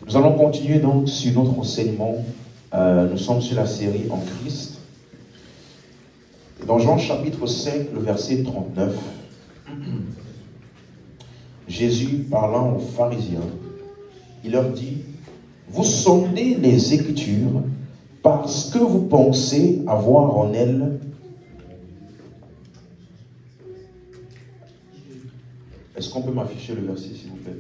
Nous allons continuer donc sur notre enseignement. Nous sommes sur la série en Christ. Et dans Jean chapitre 5, le verset 39, Jésus parlant aux pharisiens, il leur dit: vous sondez les Écritures parce que vous pensez avoir en elles. Est-ce qu'on peut m'afficher le verset, s'il vous plaît?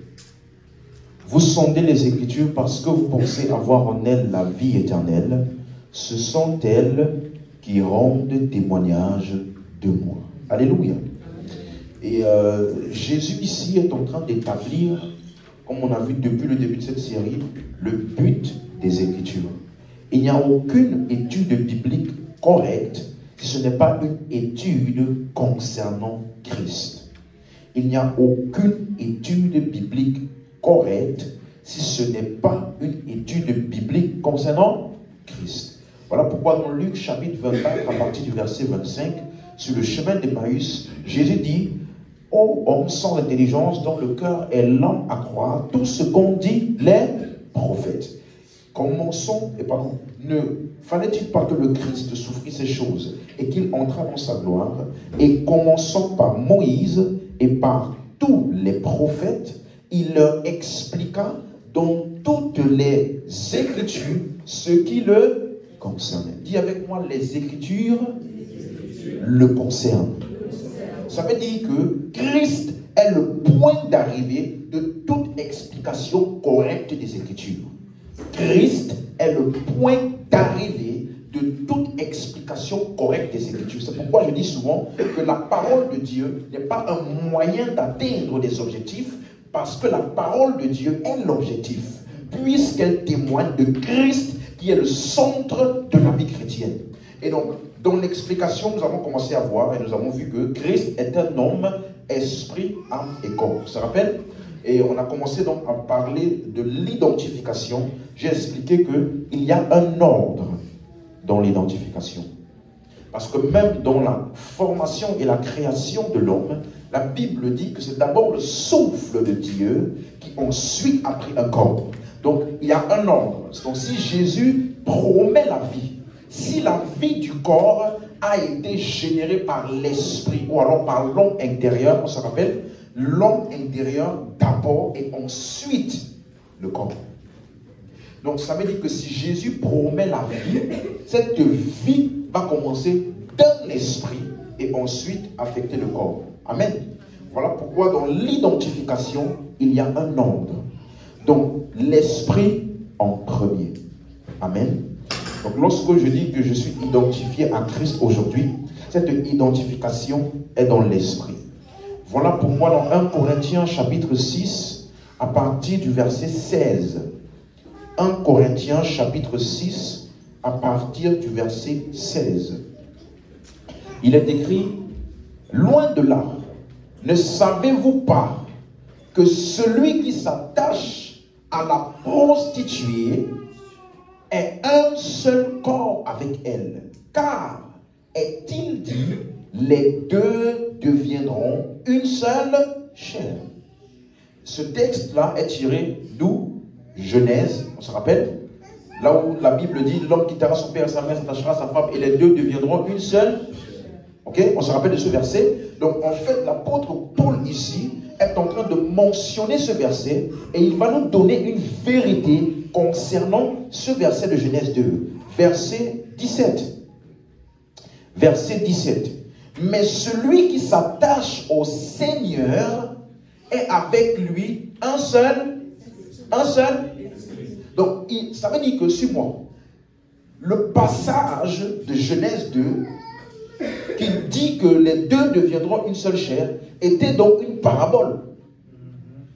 Vous sondez les Écritures parce que vous pensez avoir en elles la vie éternelle. Ce sont elles qui rendent témoignage de moi. Alléluia. Et Jésus ici est en train d'établir, comme on a vu depuis le début de cette série, le but des Écritures. Il n'y a aucune étude biblique correcte si ce n'est pas une étude concernant Christ. Il n'y a aucune étude biblique correcte si ce n'est pas une étude biblique concernant Christ. Voilà pourquoi dans Luc chapitre 24, à partir du verset 25, sur le chemin d'Emmaüs, Jésus dit: ô homme sans intelligence, dont le cœur est lent à croire tout ce qu'ont dit les prophètes. Ne fallait-il pas que le Christ souffrit ces choses et qu'il entra dans sa gloire? Et commençant par Moïse et par tous les prophètes, il leur expliqua dans toutes les Écritures ce qui le concernait. Dis avec moi: les Écritures le concernent. Ça veut dire que Christ est le point d'arrivée de toute explication correcte des Écritures. Christ est le point d'arrivée de toute explication correcte des Écritures. C'est pourquoi je dis souvent que la parole de Dieu n'est pas un moyen d'atteindre des objectifs, parce que la parole de Dieu est l'objectif, puisqu'elle témoigne de Christ qui est le centre de la vie chrétienne. Et donc, dans l'explication, nous avons commencé à voir et nous avons vu que Christ est un homme, esprit, âme et corps. Ça se rappelle? Et on a commencé donc à parler de l'identification. J'ai expliqué qu'il y a un ordre dans l'identification. Parce que même dans la formation et la création de l'homme, la Bible dit que c'est d'abord le souffle de Dieu qui ensuite a pris un corps. Donc il y a un ordre. Donc si Jésus promet la vie, si la vie du corps a été générée par l'esprit ou alors par l'homme intérieur, on se rappelle, l'homme intérieur d'abord et ensuite le corps. Donc ça veut dire que si Jésus promet la vie, cette vie va commencer dans l'esprit et ensuite affecter le corps. Amen. Voilà pourquoi dans l'identification, il y a un ordre. Donc l'esprit en premier. Amen. Donc lorsque je dis que je suis identifié à Christ aujourd'hui, cette identification est dans l'esprit. Voilà pour moi dans 1 Corinthiens chapitre 6, à partir du verset 16. 1 Corinthiens chapitre 6, à partir du verset 16. Il est écrit: loin de là, ne savez-vous pas que celui qui s'attache à la prostituée est un seul corps avec elle? Car, est-il dit, les deux deviendront une seule chair. Ce texte-là est tiré d'où? Genèse, on se rappelle? Là où la Bible dit: l'homme quittera son père et sa mère, s'attachera à sa femme, et les deux deviendront une seule. Ok? On se rappelle de ce verset. Donc en fait, l'apôtre Paul ici est en train de mentionner ce verset et il va nous donner une vérité concernant ce verset de Genèse 2. Verset 17. Verset 17. Mais celui qui s'attache au Seigneur est avec lui un seul. Donc, ça veut dire que, suis-moi, le passage de Genèse 2, qui dit que les deux deviendront une seule chair, était donc une parabole.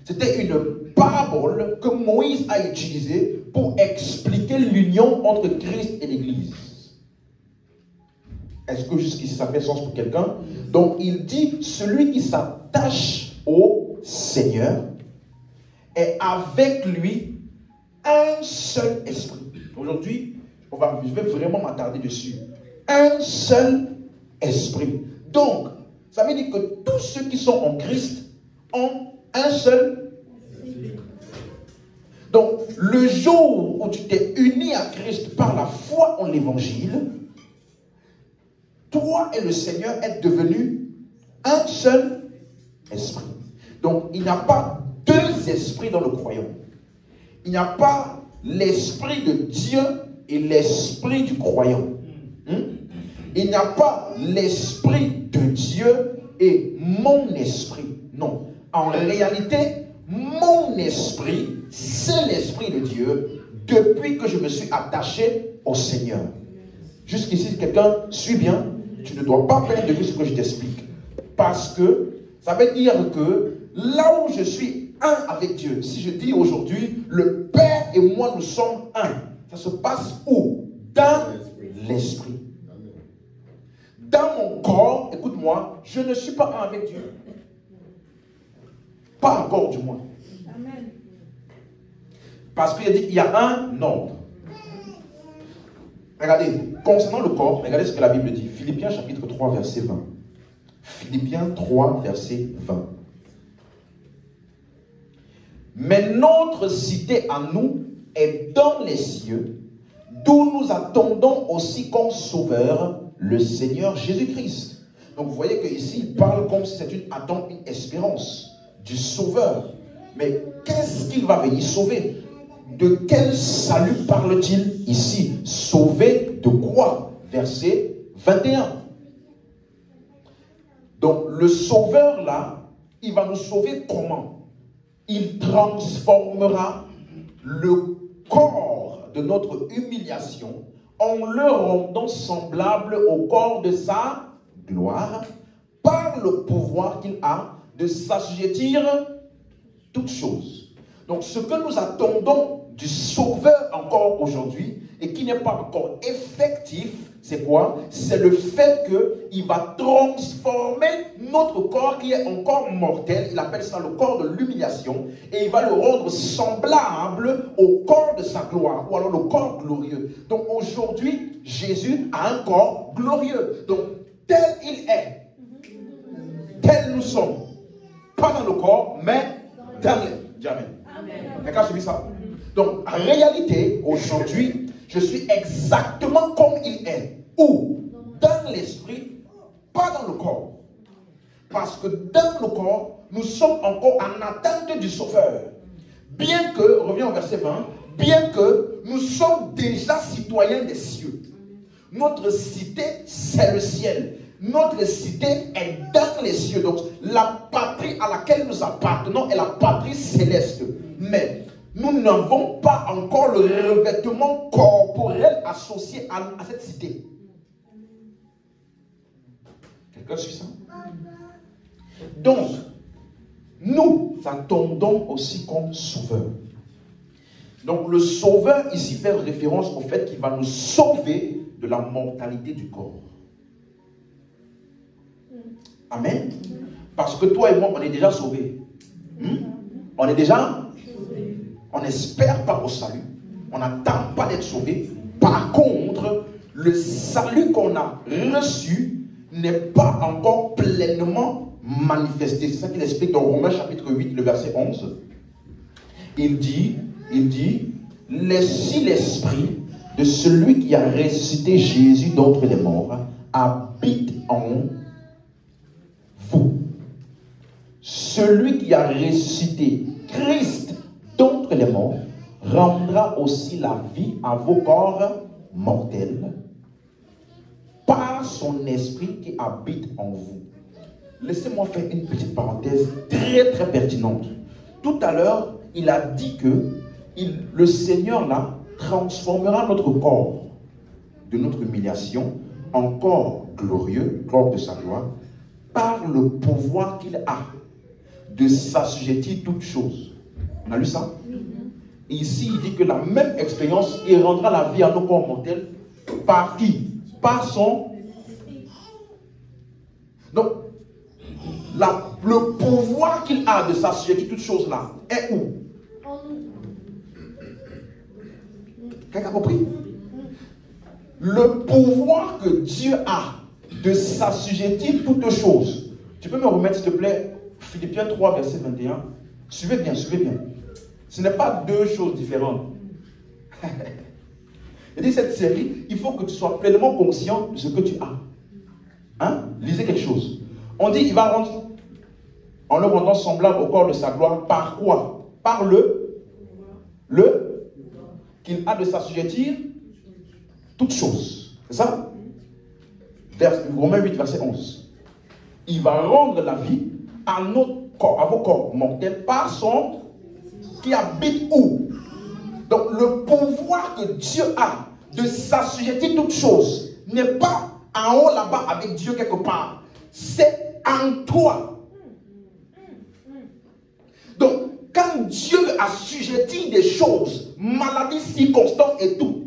C'était une parabole que Moïse a utilisée pour expliquer l'union entre Christ et l'Église. Est-ce que jusqu'ici ça fait sens pour quelqu'un? Donc, il dit, celui qui s'attache au Seigneur est avec lui un seul esprit. Aujourd'hui, je vais vraiment m'attarder dessus. Un seul esprit. Donc, ça veut dire que tous ceux qui sont en Christ ont un seul. Donc, le jour où tu t'es uni à Christ par la foi en l'évangile, toi et le Seigneur êtes devenus un seul esprit. Donc, il n'y a pas deux esprits dans le croyant. Il n'y a pas l'esprit de Dieu et l'esprit du croyant. Il n'y a pas l'esprit de Dieu et mon esprit. Non. En réalité, mon esprit, c'est l'esprit de Dieu depuis que je me suis attaché au Seigneur. Jusqu'ici, quelqu'un suit bien, tu ne dois pas perdre de vue ce que je t'explique. Parce que ça veut dire que là où je suis un avec Dieu, si je dis aujourd'hui, le Père et moi nous sommes un, ça se passe où? Dans l'esprit. Dans mon corps, écoute-moi, je ne suis pas un avec Dieu. Pas encore du moins. Amen. Parce qu'il a dit qu'il y a un ordre. Regardez, concernant le corps, regardez ce que la Bible dit. Philippiens chapitre 3, verset 20. Philippiens 3, verset 20. Mais notre cité à nous est dans les cieux, d'où nous attendons aussi comme sauveur le Seigneur Jésus-Christ. Donc vous voyez qu'ici, il parle comme si c'était une espérance du sauveur. Mais qu'est-ce qu'il va venir sauver? De quel salut parle-t-il ici? Sauver de quoi? Verset 21. Donc le sauveur là, il va nous sauver comment? Il transformera le corps de notre humiliation en le rendant semblable au corps de sa gloire par le pouvoir qu'il a de s'assujettir toutes choses. Donc ce que nous attendons du sauveur encore aujourd'hui et qui n'est pas encore effectif, c'est quoi? C'est le fait qu'il va transformer notre corps qui est encore mortel, il appelle ça le corps de l'humiliation, et il va le rendre semblable au corps de sa gloire, ou alors le corps glorieux. Donc aujourd'hui, Jésus a un corps glorieux. Donc tel il est, tel nous sommes, pas dans le corps, mais dans les... Jamais. D'accord, je dis ça. Donc, en réalité, aujourd'hui, je suis exactement comme il est. Où? Dans l'esprit, pas dans le corps. Parce que dans le corps, nous sommes encore en attente du Sauveur. Bien que, reviens au verset 20, bien que nous sommes déjà citoyens des cieux. Notre cité, c'est le ciel. Notre cité est dans les cieux. Donc, la patrie à laquelle nous appartenons est la patrie céleste. Mais nous n'avons pas encore le revêtement corporel associé à cette cité. Quelqu'un suit ça? Donc, nous attendons aussi comme sauveur. Donc, le sauveur ici fait référence au fait qu'il va nous sauver de la mortalité du corps. Amen. Parce que toi et moi, on est déjà sauvés. On est déjà... On n'espère pas au salut. On n'attend pas d'être sauvé. Par contre, le salut qu'on a reçu n'est pas encore pleinement manifesté. C'est ça qu'il explique dans Romains chapitre 8, le verset 11. Il dit, si l'esprit de celui qui a ressuscité Jésus d'entre les morts habite en vous. Celui qui a ressuscité Christ d'entre les morts rendra aussi la vie à vos corps mortels par son esprit qui habite en vous. Laissez-moi faire une petite parenthèse très très pertinente. Tout à l'heure, il a dit que le Seigneur là transformera notre corps de notre humiliation en corps glorieux, corps de sa gloire, par le pouvoir qu'il a de s'assujettir toutes choses. On a lu ça? Ici, il dit que la même expérience, il rendra la vie à nos corps mortels par qui? Par son... Donc, le pouvoir qu'il a de s'assujettir toutes choses là est où? Quelqu'un a compris? Le pouvoir que Dieu a de s'assujettir toutes choses. Tu peux me remettre, s'il te plaît, Philippiens 3, verset 21. Suivez bien, suivez bien. Ce n'est pas deux choses différentes. Je dis, cette série, il faut que tu sois pleinement conscient de ce que tu as. Hein? Lisez quelque chose. On dit, il va rendre, en le rendant semblable au corps de sa gloire, par quoi? Par le qu'il a de s'assujettir toutes choses. C'est ça? Romains 8, verset 11. Il va rendre la vie à notre corps, à vos corps mortels, par son qui habite où? Donc le pouvoir que Dieu a de s'assujettir toutes choses n'est pas en haut là-bas avec Dieu quelque part. C'est en toi. Donc, quand Dieu assujettit des choses, maladies, circonstances et tout,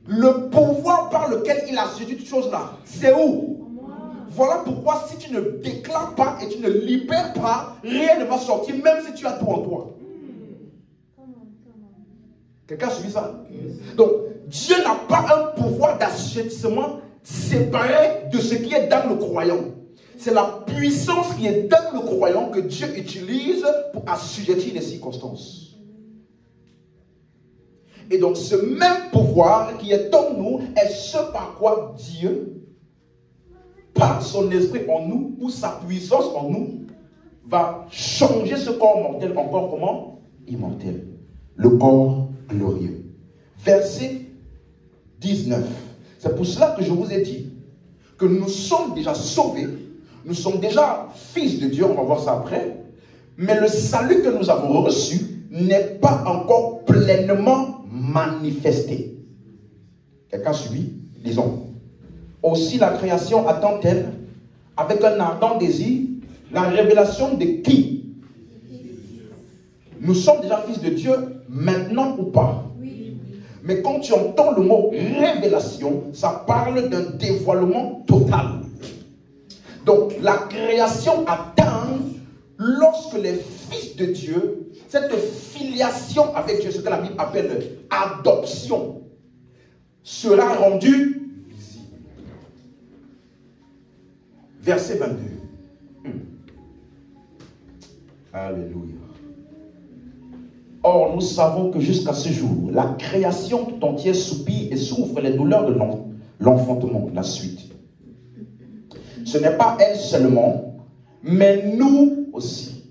le pouvoir par lequel il assujettit toutes choses là, c'est où? Voilà pourquoi si tu ne déclares pas et tu ne libères pas, rien ne va sortir, même si tu as tout en toi. Quelqu'un a suivi ça? Donc, Dieu n'a pas un pouvoir d'assujettissement séparé de ce qui est dans le croyant. C'est la puissance qui est dans le croyant que Dieu utilise pour assujettir les circonstances. Et donc, ce même pouvoir qui est en nous est ce par quoi Dieu, par son esprit en nous, ou sa puissance en nous, va changer ce corps mortel en corps comment? Immortel. Le corps glorieux. Verset 19. C'est pour cela que je vous ai dit que nous sommes déjà sauvés, nous sommes déjà fils de Dieu, on va voir ça après, mais le salut que nous avons reçu n'est pas encore pleinement manifesté. Quelqu'un suit? Disons. Aussi la création attend-elle avec un ardent désir la révélation de qui? Nous sommes déjà fils de Dieu maintenant ou pas? Oui. Mais quand tu entends le mot révélation, ça parle d'un dévoilement total. Donc la création attend lorsque les fils de Dieu, cette filiation avec Dieu, ce que la Bible appelle adoption, sera rendue visible. Verset 22. Alléluia. Or, nous savons que jusqu'à ce jour, la création tout entière soupire et souffre les douleurs de l'enfantement, la suite. Ce n'est pas elle seulement, mais nous aussi,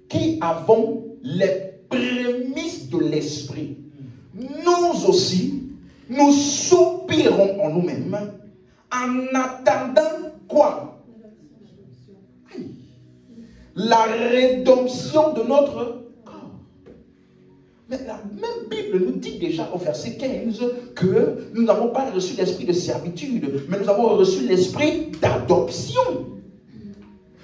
qui avons les prémices de l'esprit. Nous aussi, nous soupirons en nous-mêmes en attendant quoi? La rédemption de notre corps. Mais la même Bible nous dit déjà au verset 15 que nous n'avons pas reçu l'esprit de servitude, mais nous avons reçu l'esprit d'adoption.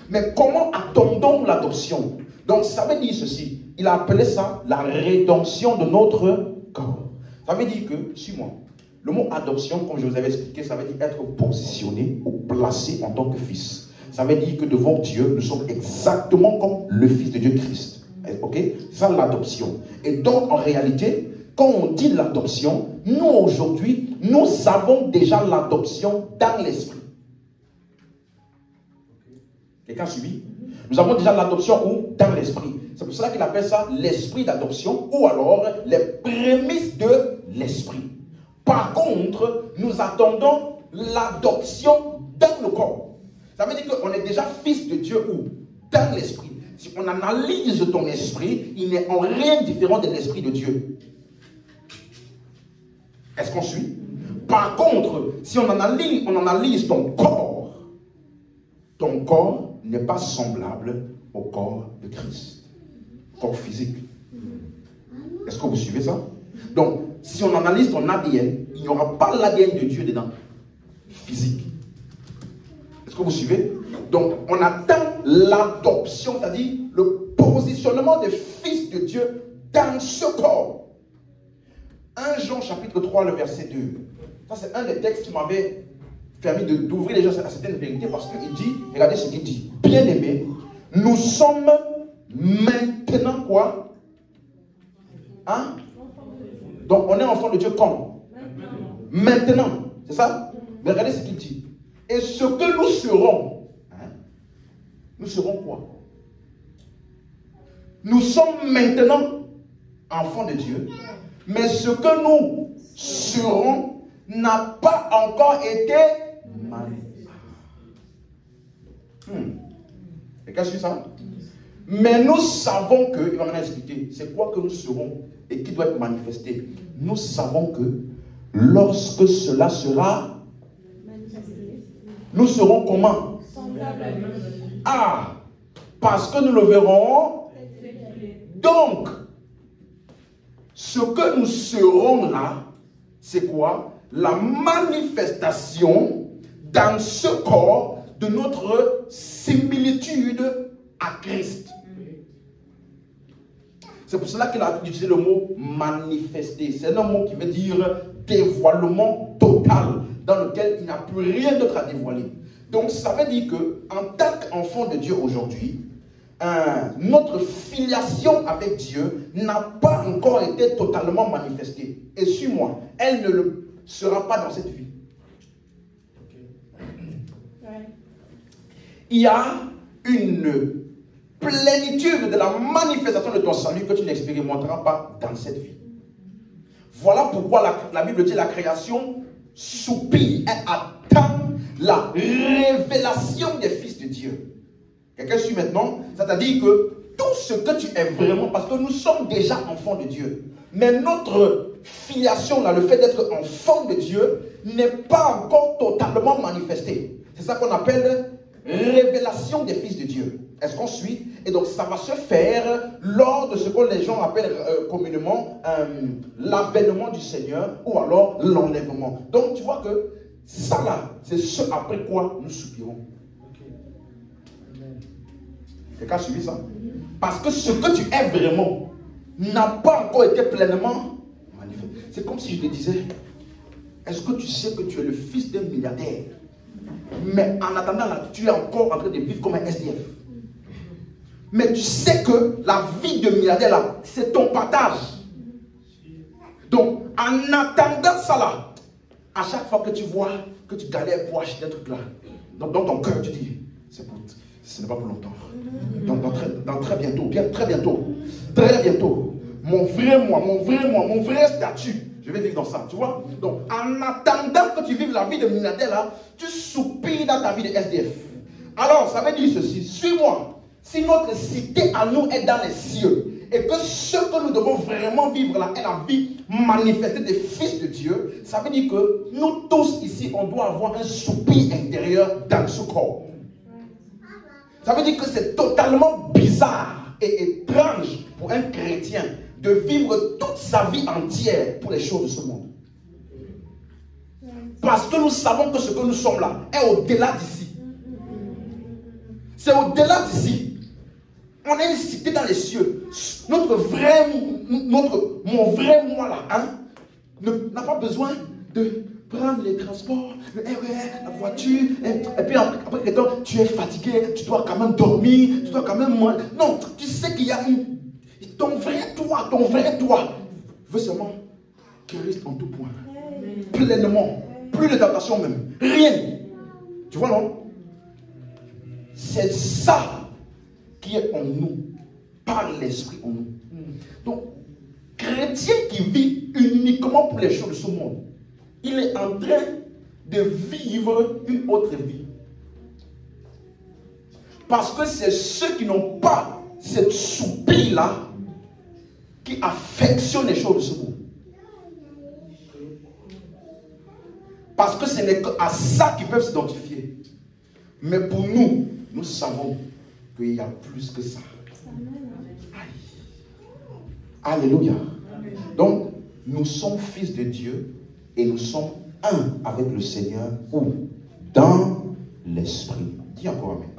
Mais comment attendons l'adoption? Donc ça veut dire ceci. Il a appelé ça la rédemption de notre corps. Ça veut dire que, suis-moi, le mot adoption, comme je vous avais expliqué, ça veut dire être positionné ou placé en tant que fils. Ça veut dire que devant Dieu, nous sommes exactement comme le Fils de Dieu Christ. Ok? C'est ça l'adoption. Et donc, en réalité, quand on dit l'adoption, nous aujourd'hui, nous avons déjà l'adoption dans l'esprit. Quelqu'un suivi? Nous avons déjà l'adoption où? Dans l'esprit. C'est pour cela qu'il appelle ça l'esprit d'adoption ou alors les prémices de l'esprit. Par contre, nous attendons l'adoption dans le corps. Ça veut dire qu'on est déjà fils de Dieu où? Dans l'esprit. Si on analyse ton esprit, il n'est en rien différent de l'esprit de Dieu. Est-ce qu'on suit? Par contre, si on analyse ton corps n'est pas semblable au corps de Christ. Corps physique. Est-ce que vous suivez ça? Donc, si on analyse ton ADN, il n'y aura pas l'ADN de Dieu dedans. Physique. Est-ce que vous suivez? Donc, on attend l'adoption, c'est-à-dire le positionnement des fils de Dieu dans ce corps. 1 Jean chapitre 3, le verset 2. Ça, c'est un des textes qui m'avait permis d'ouvrir les gens à certaines vérités parce qu'il dit, regardez ce qu'il dit. Bien-aimés, nous sommes maintenant quoi? Hein? Donc, on est enfant de Dieu quand? Maintenant. C'est ça? Mais regardez ce qu'il dit. Et ce que nous serons, hein, nous serons quoi? nous sommes maintenant enfants de Dieu, mais ce que nous serons n'a pas encore été manifesté. Et qu'est-ce que c'est ça? Mais nous savons que, il va maintenant expliquer, c'est quoi que nous serons et qui doit être manifesté. Nous savons que lorsque cela sera manifesté, nous serons comment? Ah, parce que nous le verrons. Donc, ce que nous serons là, c'est quoi? La manifestation dans ce corps de notre similitude à Christ. C'est pour cela qu'il a utilisé le mot manifester. C'est un mot qui veut dire dévoilement total, dans lequel il n'y a plus rien d'autre à dévoiler. Donc ça veut dire qu'en tant qu'enfant de Dieu aujourd'hui, notre filiation avec Dieu n'a pas encore été totalement manifestée. Et suis-moi, elle ne le sera pas dans cette vie. Il y a une plénitude de la manifestation de ton salut que tu n'expérimenteras pas dans cette vie. Voilà pourquoi la Bible dit la création soupire et attend la révélation des fils de Dieu. Quelqu'un suit maintenant? C'est-à-dire que tout ce que tu es vraiment, parce que nous sommes déjà enfants de Dieu, mais notre filiation, là, le fait d'être enfant de Dieu, n'est pas encore totalement manifesté. C'est ça qu'on appelle révélation des fils de Dieu. Est-ce qu'on suit? Et donc ça va se faire lors de ce que les gens appellent communément l'avènement du Seigneur ou alors l'enlèvement. Donc tu vois que ça là, c'est ce après quoi nous soupirons. Quelqu'un a suivi ça? Parce que ce que tu es vraiment n'a pas encore été pleinement manifesté. C'est comme si je te disais, est-ce que tu sais que tu es le fils d'un milliardaire? Mais en attendant là, tu es encore en train de vivre comme un SDF. Mais tu sais que la vie de milliardaire là, c'est ton partage. Donc, en attendant ça là, à chaque fois que tu vois que tu galères pour acheter un truc là, dans ton cœur, tu dis, ce n'est pas pour longtemps. Dans très bientôt, très bientôt, mon vrai statut, je vais vivre dans ça, tu vois. Donc, en attendant que tu vives la vie de milliardaire là, tu soupires dans ta vie de SDF. Alors, ça veut dire ceci, suis-moi. Si notre cité à nous est dans les cieux, et que ce que nous devons vraiment vivre là est la vie manifestée des fils de Dieu, ça veut dire que nous tous ici, on doit avoir un soupir intérieur dans ce corps. Ça veut dire que c'est totalement bizarre et étrange pour un chrétien de vivre toute sa vie entière pour les choses de ce monde. Parce que nous savons que ce que nous sommes là est au-delà d'ici. C'est au-delà d'ici. On est une cité dans les cieux. Mon vrai moi là, n'a pas besoin de prendre les transports, le RER, la voiture, et puis après que tu es fatigué, tu dois quand même dormir, tu dois quand même manger. Non, tu sais qu'il y a ton vrai toi veut seulement Christ en tout point. Pleinement. Plus de tentation même. Rien. Tu vois non? C'est ça qui est en nous, par l'esprit en nous. Donc, chrétien qui vit uniquement pour les choses de ce monde, il est en train de vivre une autre vie. Parce que c'est ceux qui n'ont pas cette soupir-là qui affectionnent les choses de ce monde. Parce que ce n'est qu'à ça qu'ils peuvent s'identifier. Mais pour nous, nous savons qu'il y a plus que ça. Alléluia. Donc, nous sommes fils de Dieu et nous sommes un avec le Seigneur ou dans l'esprit. Dis encore amen.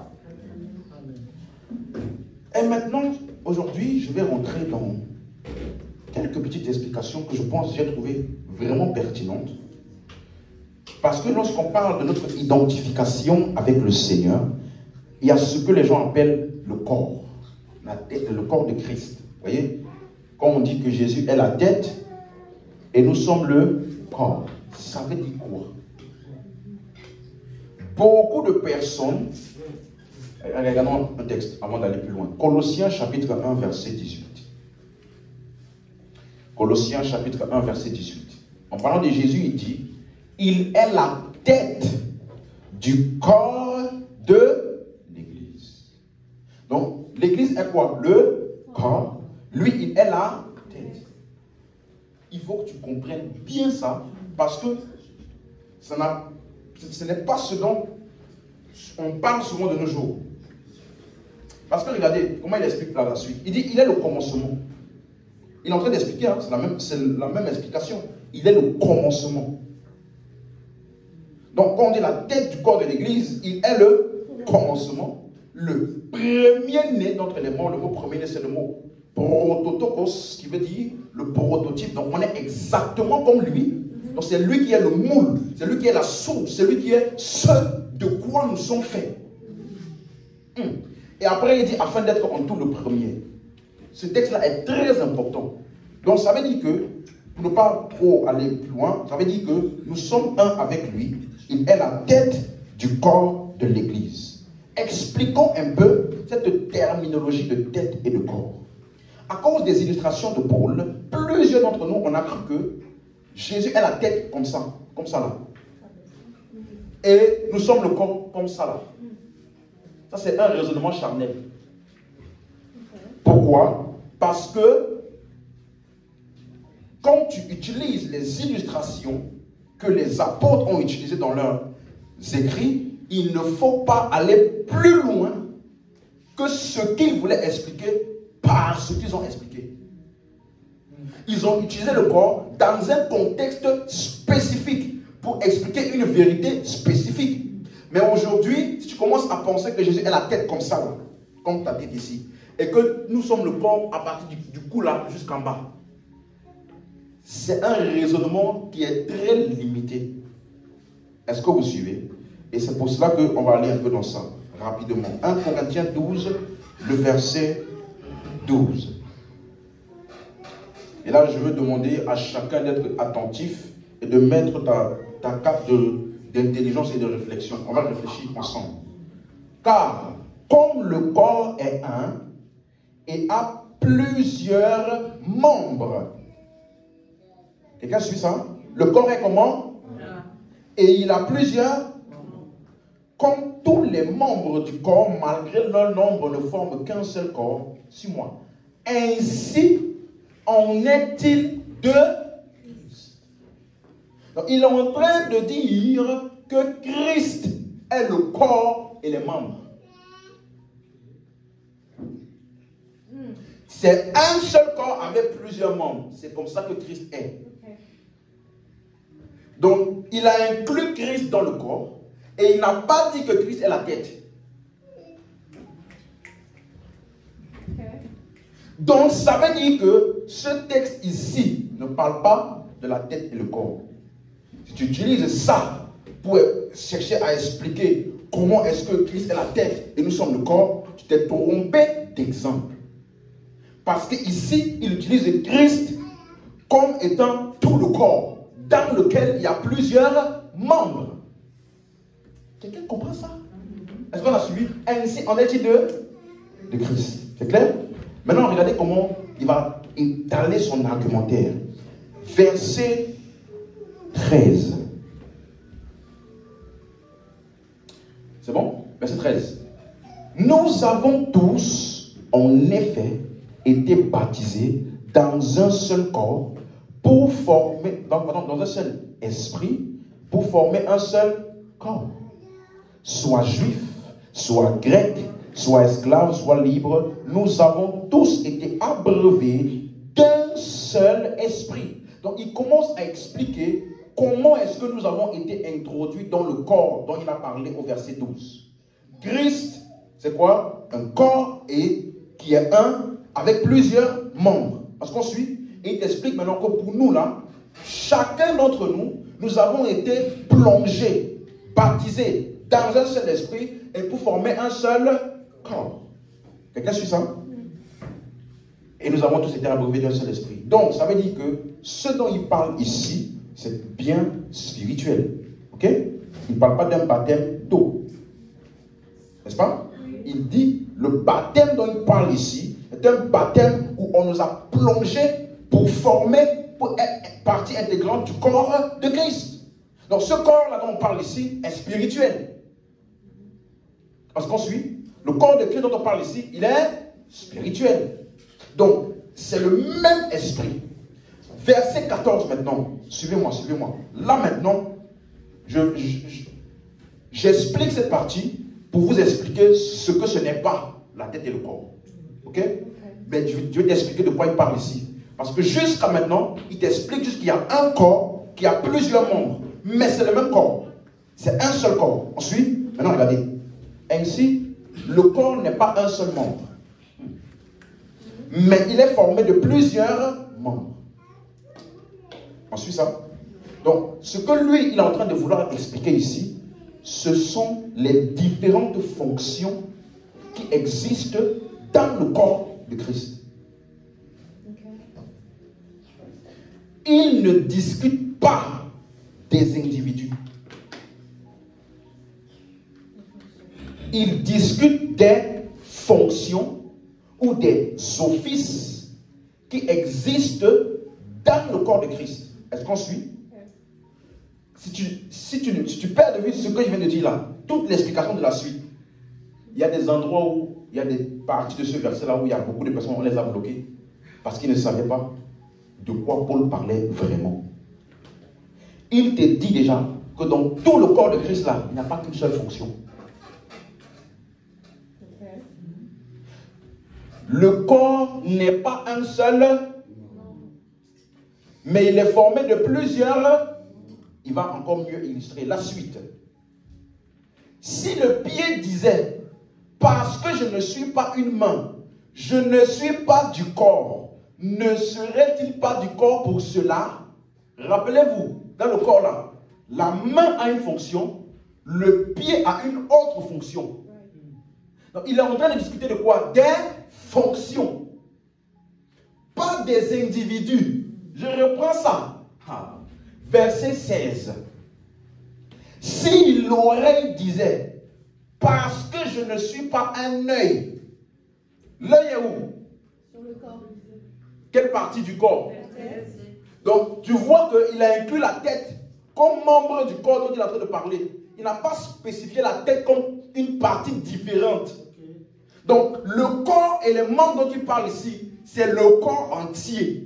Et maintenant, aujourd'hui, je vais rentrer dans quelques petites explications que je pense que j'ai trouvées vraiment pertinentes. Parce que lorsqu'on parle de notre identification avec le Seigneur, il y a ce que les gens appellent le corps. La tête, le corps de Christ. Vous voyez? Quand on dit que Jésus est la tête et nous sommes le corps. Ça veut dire quoi? Beaucoup de personnes Regardons un texte avant d'aller plus loin. Colossiens chapitre 1, verset 18. Colossiens chapitre 1, verset 18. En parlant de Jésus, il dit, il est la tête du corps de l'Église. Donc, l'Église est quoi? Le corps. Lui, il est la tête. Il faut que tu comprennes bien ça, parce que ce n'est pas ce dont on parle souvent de nos jours. Parce que regardez, comment il explique là la suite. Il dit, il est le commencement. Il est en train d'expliquer, hein, c'est la même explication. Il est le commencement. Donc, quand on dit la tête du corps de l'Église, il est le commencement. Le premier-né d'entre les morts, le mot premier-né, c'est le mot prototokos, qui veut dire le prototype. Donc, on est exactement comme lui. Donc, c'est lui qui est le moule, c'est lui qui est la source, c'est lui qui est ce de quoi nous sommes faits. Et après, il dit, afin d'être en tout le premier. Ce texte-là est très important. Donc, ça veut dire que, pour ne pas trop aller plus loin, ça veut dire que nous sommes un avec lui. Il est la tête du corps de l'Église. Expliquons un peu cette terminologie de tête et de corps. À cause des illustrations de Paul, plusieurs d'entre nous, on a cru que Jésus est la tête comme ça là. Et nous sommes le corps comme ça là. Ça, c'est un raisonnement charnel. Pourquoi? Parce que quand tu utilises les illustrations que les apôtres ont utilisées dans leurs écrits, il ne faut pas aller plus loin que ce qu'ils voulaient expliquer par ce qu'ils ont expliqué. Ils ont utilisé le corps dans un contexte spécifique pour expliquer une vérité spécifique. Mais aujourd'hui, si tu commences à penser que Jésus est la tête comme ça, là, comme ta tête ici, et que nous sommes le corps à partir du cou là jusqu'en bas, c'est un raisonnement qui est très limité. Est-ce que vous suivez? Et c'est pour cela qu'on va aller un peu dans ça, rapidement. 1 Corinthiens 12, le verset 12. Et là, je veux demander à chacun d'être attentif et de mettre ta cape d'intelligence et de réflexion. On va réfléchir ensemble. Car, comme le corps est un et a plusieurs membres. Quelqu'un suit ça? Le corps est comment? Et il a plusieurs. Comme tous les membres du corps, malgré leur nombre, ne forment qu'un seul corps. Suis-moi. Ainsi en est-il de Christ. Donc, il est en train de dire que Christ est le corps et les membres. C'est un seul corps avec plusieurs membres. C'est comme ça que Christ est. Donc, il a inclus Christ dans le corps et il n'a pas dit que Christ est la tête. Donc, ça veut dire que ce texte ici ne parle pas de la tête et le corps. Si tu utilises ça pour chercher à expliquer comment est-ce que Christ est la tête et nous sommes le corps, tu t'es trompé d'exemple. Parce qu'ici, il utilise Christ comme étant tout le corps, dans lequel il y a plusieurs membres. Quelqu'un comprend ça? Est-ce qu'on a suivi? Ainsi, en est-il de Christ? C'est clair? Maintenant, regardez comment il va étaler son argumentaire. Verset 13. C'est bon? Verset 13. Nous avons tous, en effet, été baptisés dans un seul corps pour former, dans un seul esprit, pour former un seul corps. Soit juif, soit grec, soit esclave, soit libre, nous avons tous été abreuvés d'un seul esprit. Donc il commence à expliquer comment est-ce que nous avons été introduits dans le corps dont il a parlé au verset 12. Christ, c'est quoi? Un corps et qui est un avec plusieurs membres. Parce qu'on suit, et il t'explique maintenant que pour nous là, chacun d'entre nous, nous avons été plongés, baptisés dans un seul esprit et pour former un seul corps. Quelqu'un suit ça? Et nous avons tous été abreuvés d'un seul esprit. Donc, ça veut dire que ce dont il parle ici, c'est bien spirituel. Ok? Il ne parle pas d'un baptême d'eau. N'est-ce pas? Il dit, le baptême dont il parle ici est un baptême où on nous a plongé pour former, pour être partie intégrante du corps de Christ. Donc ce corps-là dont on parle ici est spirituel. Est-ce qu'on suit? Le corps de Christ dont on parle ici, il est spirituel. Donc, c'est le même esprit. Verset 14 maintenant. Suivez-moi, suivez-moi. Là maintenant, j'explique cette partie pour vous expliquer ce que ce n'est pas la tête et le corps. Ok? Mais je vais t'expliquer de quoi il parle ici. Parce que jusqu'à maintenant, il t'explique juste qu'il y a un corps qui a plusieurs membres. Mais c'est le même corps. C'est un seul corps. Ensuite, maintenant regardez. Ainsi, le corps n'est pas un seul membre. Mais il est formé de plusieurs membres. On suit ça? Donc, ce que lui, il est en train de vouloir expliquer ici, ce sont les différentes fonctions qui existent dans le corps de Christ. Il ne discute pas des individus. Il discute des fonctions ou des offices qui existent dans le corps de Christ. Est-ce qu'on suit? Si tu perds de vue ce que je viens de dire là, toute l'explication de la suite, il y a des endroits où, il y a des parties de ce verset-là où il y a beaucoup de personnes, on les a bloquées parce qu'ils ne savaient pas de quoi Paul parlait vraiment. Il te dit déjà que dans tout le corps de Christ là, il n'y a pas qu'une seule fonction. Le corps n'est pas un seul, mais il est formé de plusieurs. Il va encore mieux illustrer la suite. Si le pied disait, parce que je ne suis pas une main, je ne suis pas du corps, ne serait-il pas du corps pour cela? Rappelez-vous, dans le corps là, la main a une fonction, le pied a une autre fonction. Donc, il est en train de discuter de quoi? Des fonctions. Pas des individus. Je reprends ça. Verset 16. Si l'oreille disait, parce que je ne suis pas un œil, l'œil est où? Sur le corps. Quelle partie du corps? Donc, tu vois qu'il a inclus la tête comme membre du corps dont il est en train de parler. Il n'a pas spécifié la tête comme une partie différente. Donc, le corps et les membres dont il parle ici, c'est le corps entier.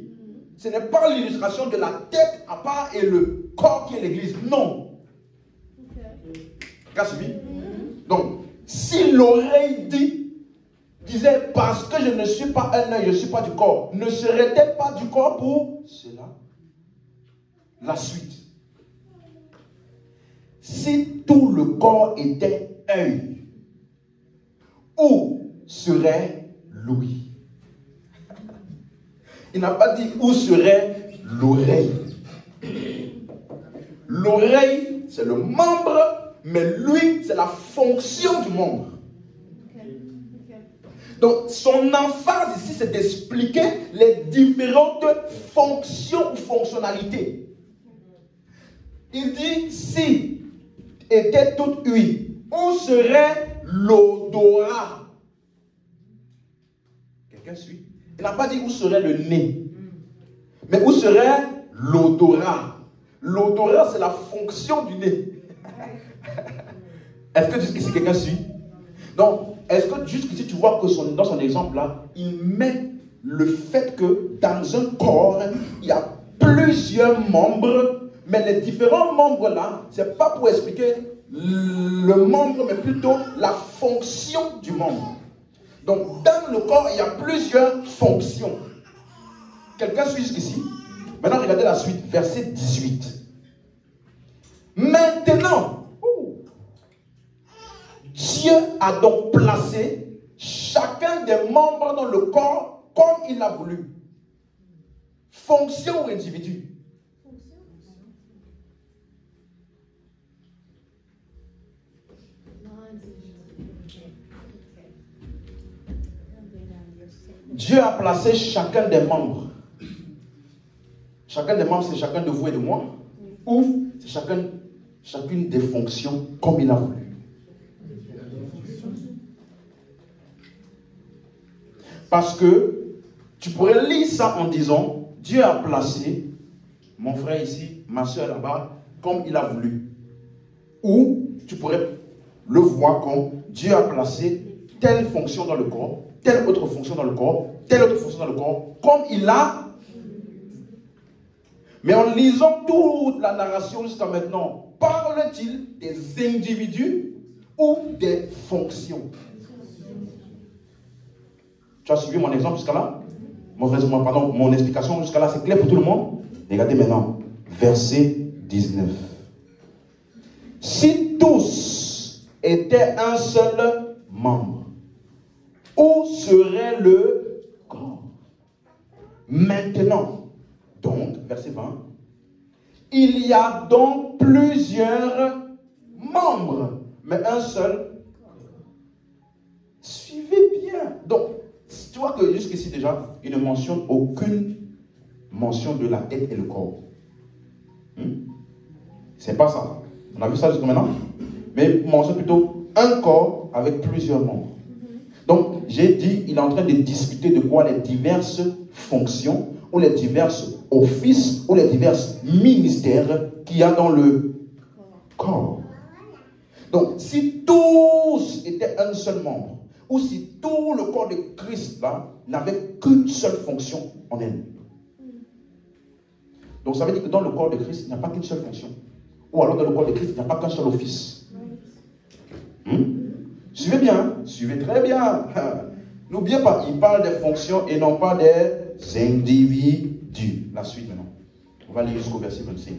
Ce n'est pas l'illustration de la tête à part et le corps qui est l'église. Non. T'as suivi? Donc, si l'oreille disait parce que je ne suis pas un œil, je ne suis pas du corps, ne serait-elle pas du corps pour cela? La suite. Si tout le corps était œil, où serait l'ouïe? Il n'a pas dit où serait l'oreille. L'oreille, c'est le membre, mais lui, c'est la fonction du membre. Donc, son emphase ici, c'est d'expliquer les différentes fonctions ou fonctionnalités. Il dit, si était toute huile, où serait l'odorat? Quelqu'un suit? Il n'a pas dit où serait le nez, mais où serait l'odorat? L'odorat, c'est la fonction du nez. Est-ce que jusqu'ici quelqu'un suit? Donc, est-ce que jusqu'ici tu vois que dans son exemple là, il met le fait que dans un corps, il y a plusieurs membres, mais les différents membres là, c'est pas pour expliquer le membre, mais plutôt la fonction du membre. Donc, dans le corps, il y a plusieurs fonctions. Quelqu'un suit jusqu'ici? Maintenant, regardez la suite, verset 18. Maintenant, Dieu a donc placé chacun des membres dans le corps comme il l'a voulu. Fonction ou individu? Dieu a placé chacun des membres. Chacun des membres, c'est chacun de vous et de moi. Ou c'est chacune des fonctions comme il a voulu. Parce que tu pourrais lire ça en disant, Dieu a placé mon frère ici, ma soeur là-bas, comme il a voulu. Ou tu pourrais le voir comme Dieu a placé telle fonction dans le corps, telle autre fonction dans le corps, telle autre fonction dans le corps, comme il a. Mais en lisant toute la narration jusqu'à maintenant, parle-t-il des individus ou des fonctions? Tu as suivi mon exemple jusqu'à là? Mon explication jusqu'à là, c'est clair pour tout le monde? Regardez maintenant, verset 19. Si tous étaient un seul membre, où serait le corps? Maintenant, donc, verset 20, il y a donc plusieurs membres, mais un seul. Suivez bien. Donc, tu vois que jusqu'ici déjà, il ne mentionne aucune mention de la tête et le corps. C'est pas ça. On a vu ça jusqu'à maintenant. Mais il mentionne plutôt un corps avec plusieurs membres. Donc, j'ai dit, il est en train de discuter de quoi? Les diverses fonctions, ou les diverses offices, ou les divers ministères qu'il y a dans le corps. Donc, si tous étaient un seul membre, ou si tout le corps de Christ là n'avait qu'une seule fonction en elle. Donc, ça veut dire que dans le corps de Christ, il n'y a pas qu'une seule fonction. Ou alors dans le corps de Christ, il n'y a pas qu'un seul office. Suivez bien, suivez très bien. N'oubliez pas, il parle des fonctions et non pas des individus. La suite maintenant. On va lire jusqu'au verset 25.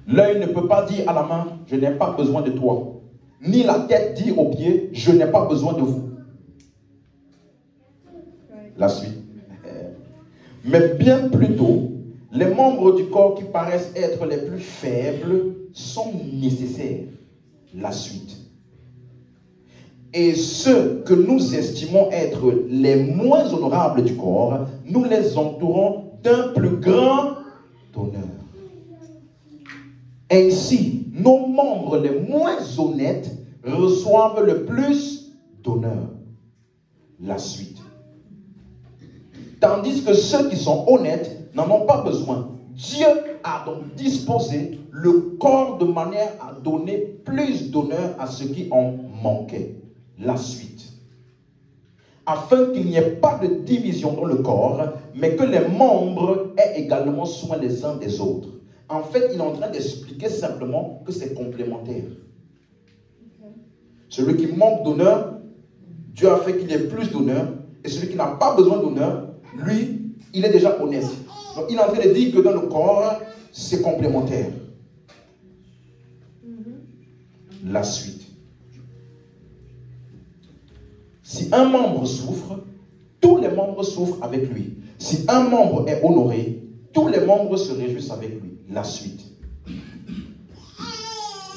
L'œil ne peut pas dire à la main, je n'ai pas besoin de toi. Ni la tête dire aux pieds, je n'ai pas besoin de vous. La suite. Mais bien plutôt, les membres du corps qui paraissent être les plus faibles sont nécessaires. La suite. Et ceux que nous estimons être les moins honorables du corps, nous les entourons d'un plus grand honneur. Ainsi, nos membres les moins honnêtes reçoivent le plus d'honneur. La suite. Tandis que ceux qui sont honnêtes n'en ont pas besoin. Dieu a donc disposé le corps de manière à donner plus d'honneur à ceux qui en manquaient. La suite. Afin qu'il n'y ait pas de division dans le corps, mais que les membres aient également soin les uns des autres. En fait, il est en train d'expliquer simplement que c'est complémentaire. Celui qui manque d'honneur, Dieu a fait qu'il ait plus d'honneur. Et celui qui n'a pas besoin d'honneur, lui, il est déjà honnête. Donc, il est en train de dire que dans le corps, c'est complémentaire. La suite. Si un membre souffre, tous les membres souffrent avec lui. Si un membre est honoré, tous les membres se réjouissent avec lui. La suite.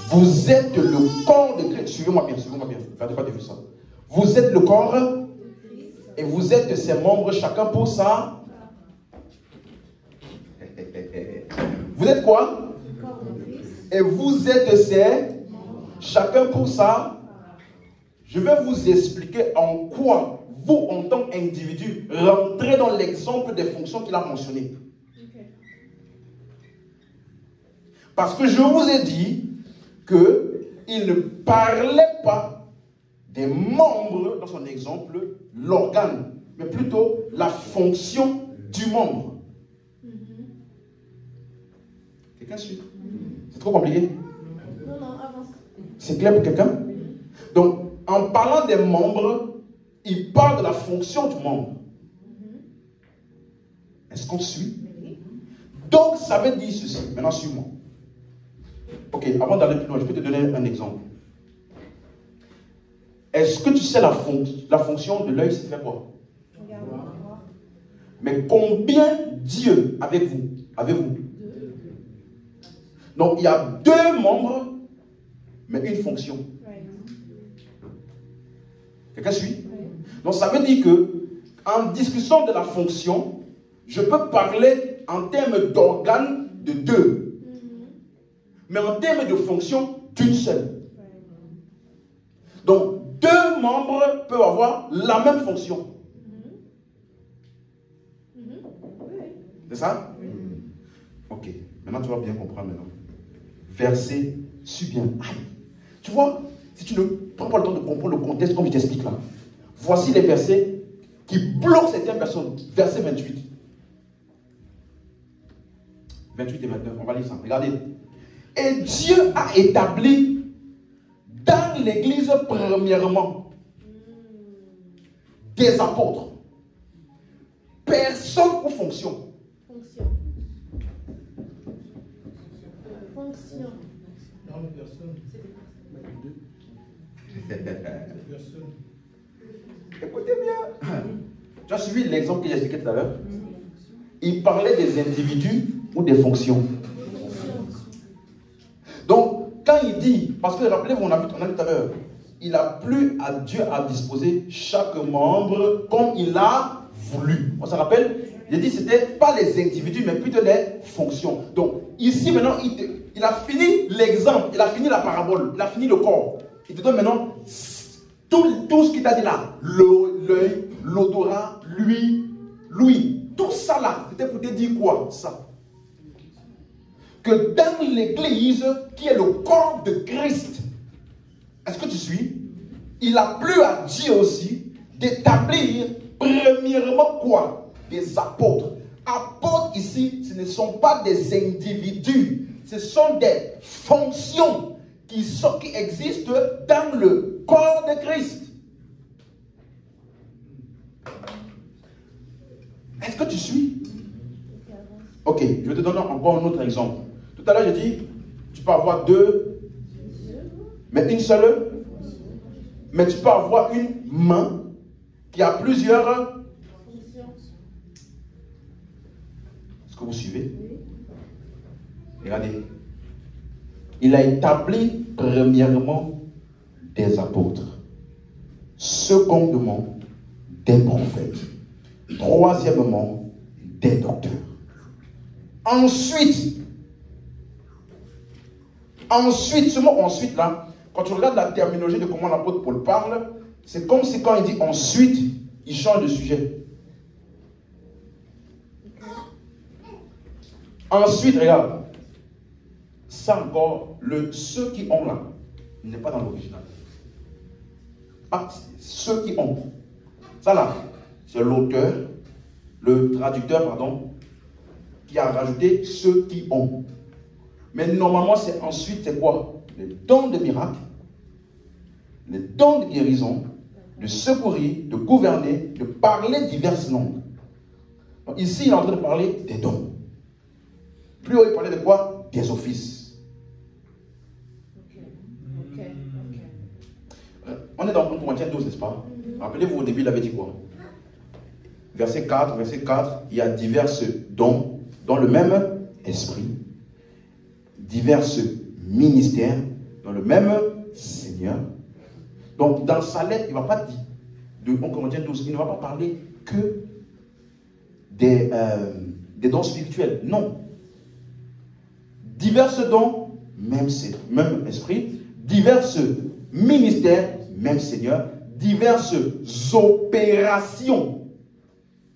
Vous êtes le corps de Christ. Suivez-moi bien, suivez-moi bien. Perdez pas de vue ça. Vous êtes le corps et vous êtes ses membres, chacun pour ça. Vous êtes quoi? Et vous êtes ses, chacun pour ça. Je vais vous expliquer en quoi vous, en tant qu'individu, rentrez dans l'exemple des fonctions qu'il a mentionnées. Parce que je vous ai dit qu'il ne parlait pas des membres, dans son exemple, l'organe, mais plutôt la fonction du membre. Quelqu'un suit? C'est trop compliqué? Non, avance. C'est clair pour quelqu'un? Donc, en parlant des membres, il parle de la fonction du membre. Est-ce qu'on suit? Donc, ça veut dire ceci. Maintenant, suis-moi. Ok, avant d'aller plus loin, je peux te donner un exemple. Est-ce que tu sais la fonction de l'œil, c'est faire quoi? Mais combien d'yeux avez-vous? Donc, il y a 2 membres, mais une fonction. Quelqu'un suit? Donc, ça veut dire que, en discutant de la fonction, je peux parler en termes d'organes de 2. Mais en termes de fonction, d'une seule. Donc, 2 membres peuvent avoir la même fonction. C'est ça? Ok. Maintenant, tu vas bien comprendre maintenant. Verset, suis bien. Aïe. Tu vois, si tu ne prends pas le temps de comprendre le contexte comme je t'explique là, voici les versets qui bloquent certaines personnes. Verset 28. 28 et 29, on va lire ça. Regardez. Et Dieu a établi dans l'église premièrement des apôtres. Personne ou fonction. Fonction. Dans les personnes. Écoutez bien. Tu as suivi l'exemple que j'ai expliqué tout à l'heure? Il parlait des individus ou des fonctions. Donc, quand il dit, parce que rappelez-vous, on a vu tout à l'heure, il a plu à Dieu à disposer chaque membre comme il a voulu. On se rappelle? Il a dit que ce n'était pas les individus, mais plutôt les fonctions. Donc, ici maintenant, il a fini l'exemple, il a fini la parabole, il a fini le corps. Il te donne maintenant tout ce qu'il t'a dit là. L'œil, l'odorat, l'ouïe. Tout ça là, c'était pour te dire quoi? Ça. Que dans l'église, qui est le corps de Christ, est-ce que tu suis? Il a plu à Dieu aussi d'établir premièrement quoi? Des apôtres. Apôtres ici, ce ne sont pas des individus, ce sont des fonctions qui existent dans le corps de Christ. Est-ce que tu suis? Ok, je vais te donner encore un autre exemple. Tout à l'heure, j'ai dit, tu peux avoir deux, mais une seule. Mais tu peux avoir une main qui a plusieurs. Est-ce que vous suivez? Regardez. Il a établi premièrement des apôtres. Secondement, des prophètes. Troisièmement, des docteurs. Ensuite, ce mot ensuite là, quand tu regardes la terminologie de comment l'apôtre Paul parle, c'est comme si quand il dit ensuite, il change de sujet. Ensuite, regarde, ça encore, ceux qui ont là, n'est pas dans l'original. Ah, ceux qui ont. Ça là, c'est l'auteur, le traducteur, pardon, qui a rajouté ceux qui ont. Mais normalement, c'est ensuite, c'est quoi? Les dons de miracles, les dons de guérison, de secourir, de gouverner, de parler diverses langues. Donc ici, il est en train de parler des dons. Plus haut, il parlait de quoi? Des offices. On est dans 1 Corinthiens 12, n'est-ce pas? Rappelez-vous, au début, il avait dit quoi? Verset 4, il y a divers dons dans le même esprit, divers ministères dans le même Seigneur. Donc, dans sa lettre, il ne va pas dire, de 1 Corinthiens 12, il ne va pas parler que des dons spirituels. Non. Divers dons, même esprit, divers ministères, même Seigneur, diverses opérations,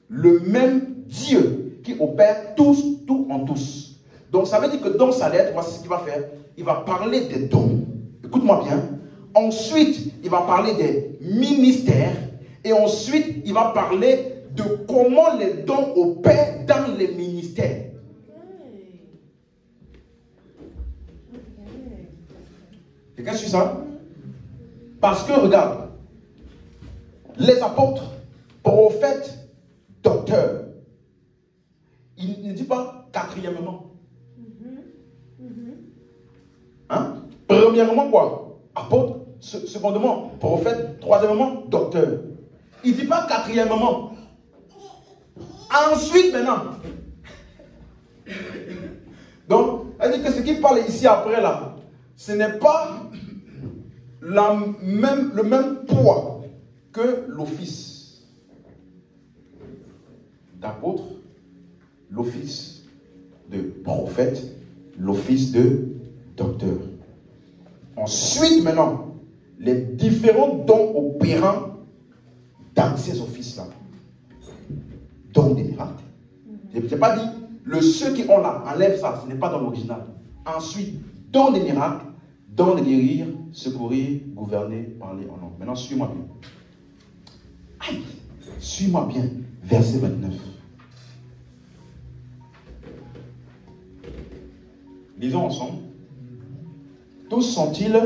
le même Dieu qui opère tout en tous. Donc ça veut dire que dans sa lettre, voici ce qu'il va faire. Il va parler des dons. Écoute-moi bien. Ensuite, il va parler des ministères. Et ensuite, il va parler de comment les dons opèrent dans les ministères. Quelqu'un suit ça? Parce que, regarde, les apôtres, prophètes, docteurs, il ne dit pas quatrièmement. Hein? Premièrement, quoi? Apôtre. Secondement, prophète. Troisièmement, docteur. Il ne dit pas quatrièmement. Ensuite, maintenant. Donc, elle dit que ce qu'il parle ici après, là, ce n'est pas le même poids que l'office d'apôtre, l'office de prophète, l'office de docteur. Ensuite, maintenant, les différents dons opérants dans ces offices-là. Dons des miracles. Je n'ai pas dit ceux qui ont là, enlève ça, ce n'est pas dans l'original. Ensuite, dans les miracles, dans les guérir, secourir, gouverner, parler en langue. Maintenant, suis-moi bien. Aïe, suis-moi bien. Verset 29. Lisons ensemble. Tous sont-ils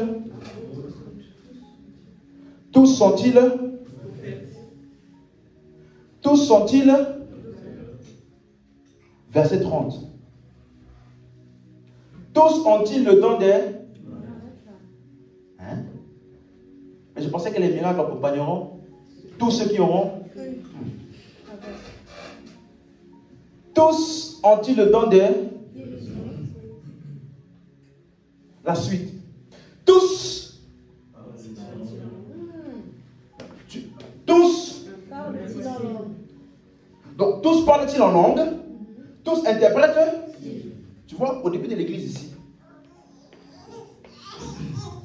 verset 30. Tous ont-ils le don des... Hein? Mais je pensais que les miracles accompagneront tous ceux qui auront... Tous ont-ils le don des... La suite. Tous. Tous. Donc, tous parlent-ils en langue? Tous interprètent? Tu vois, au début de l'église ici,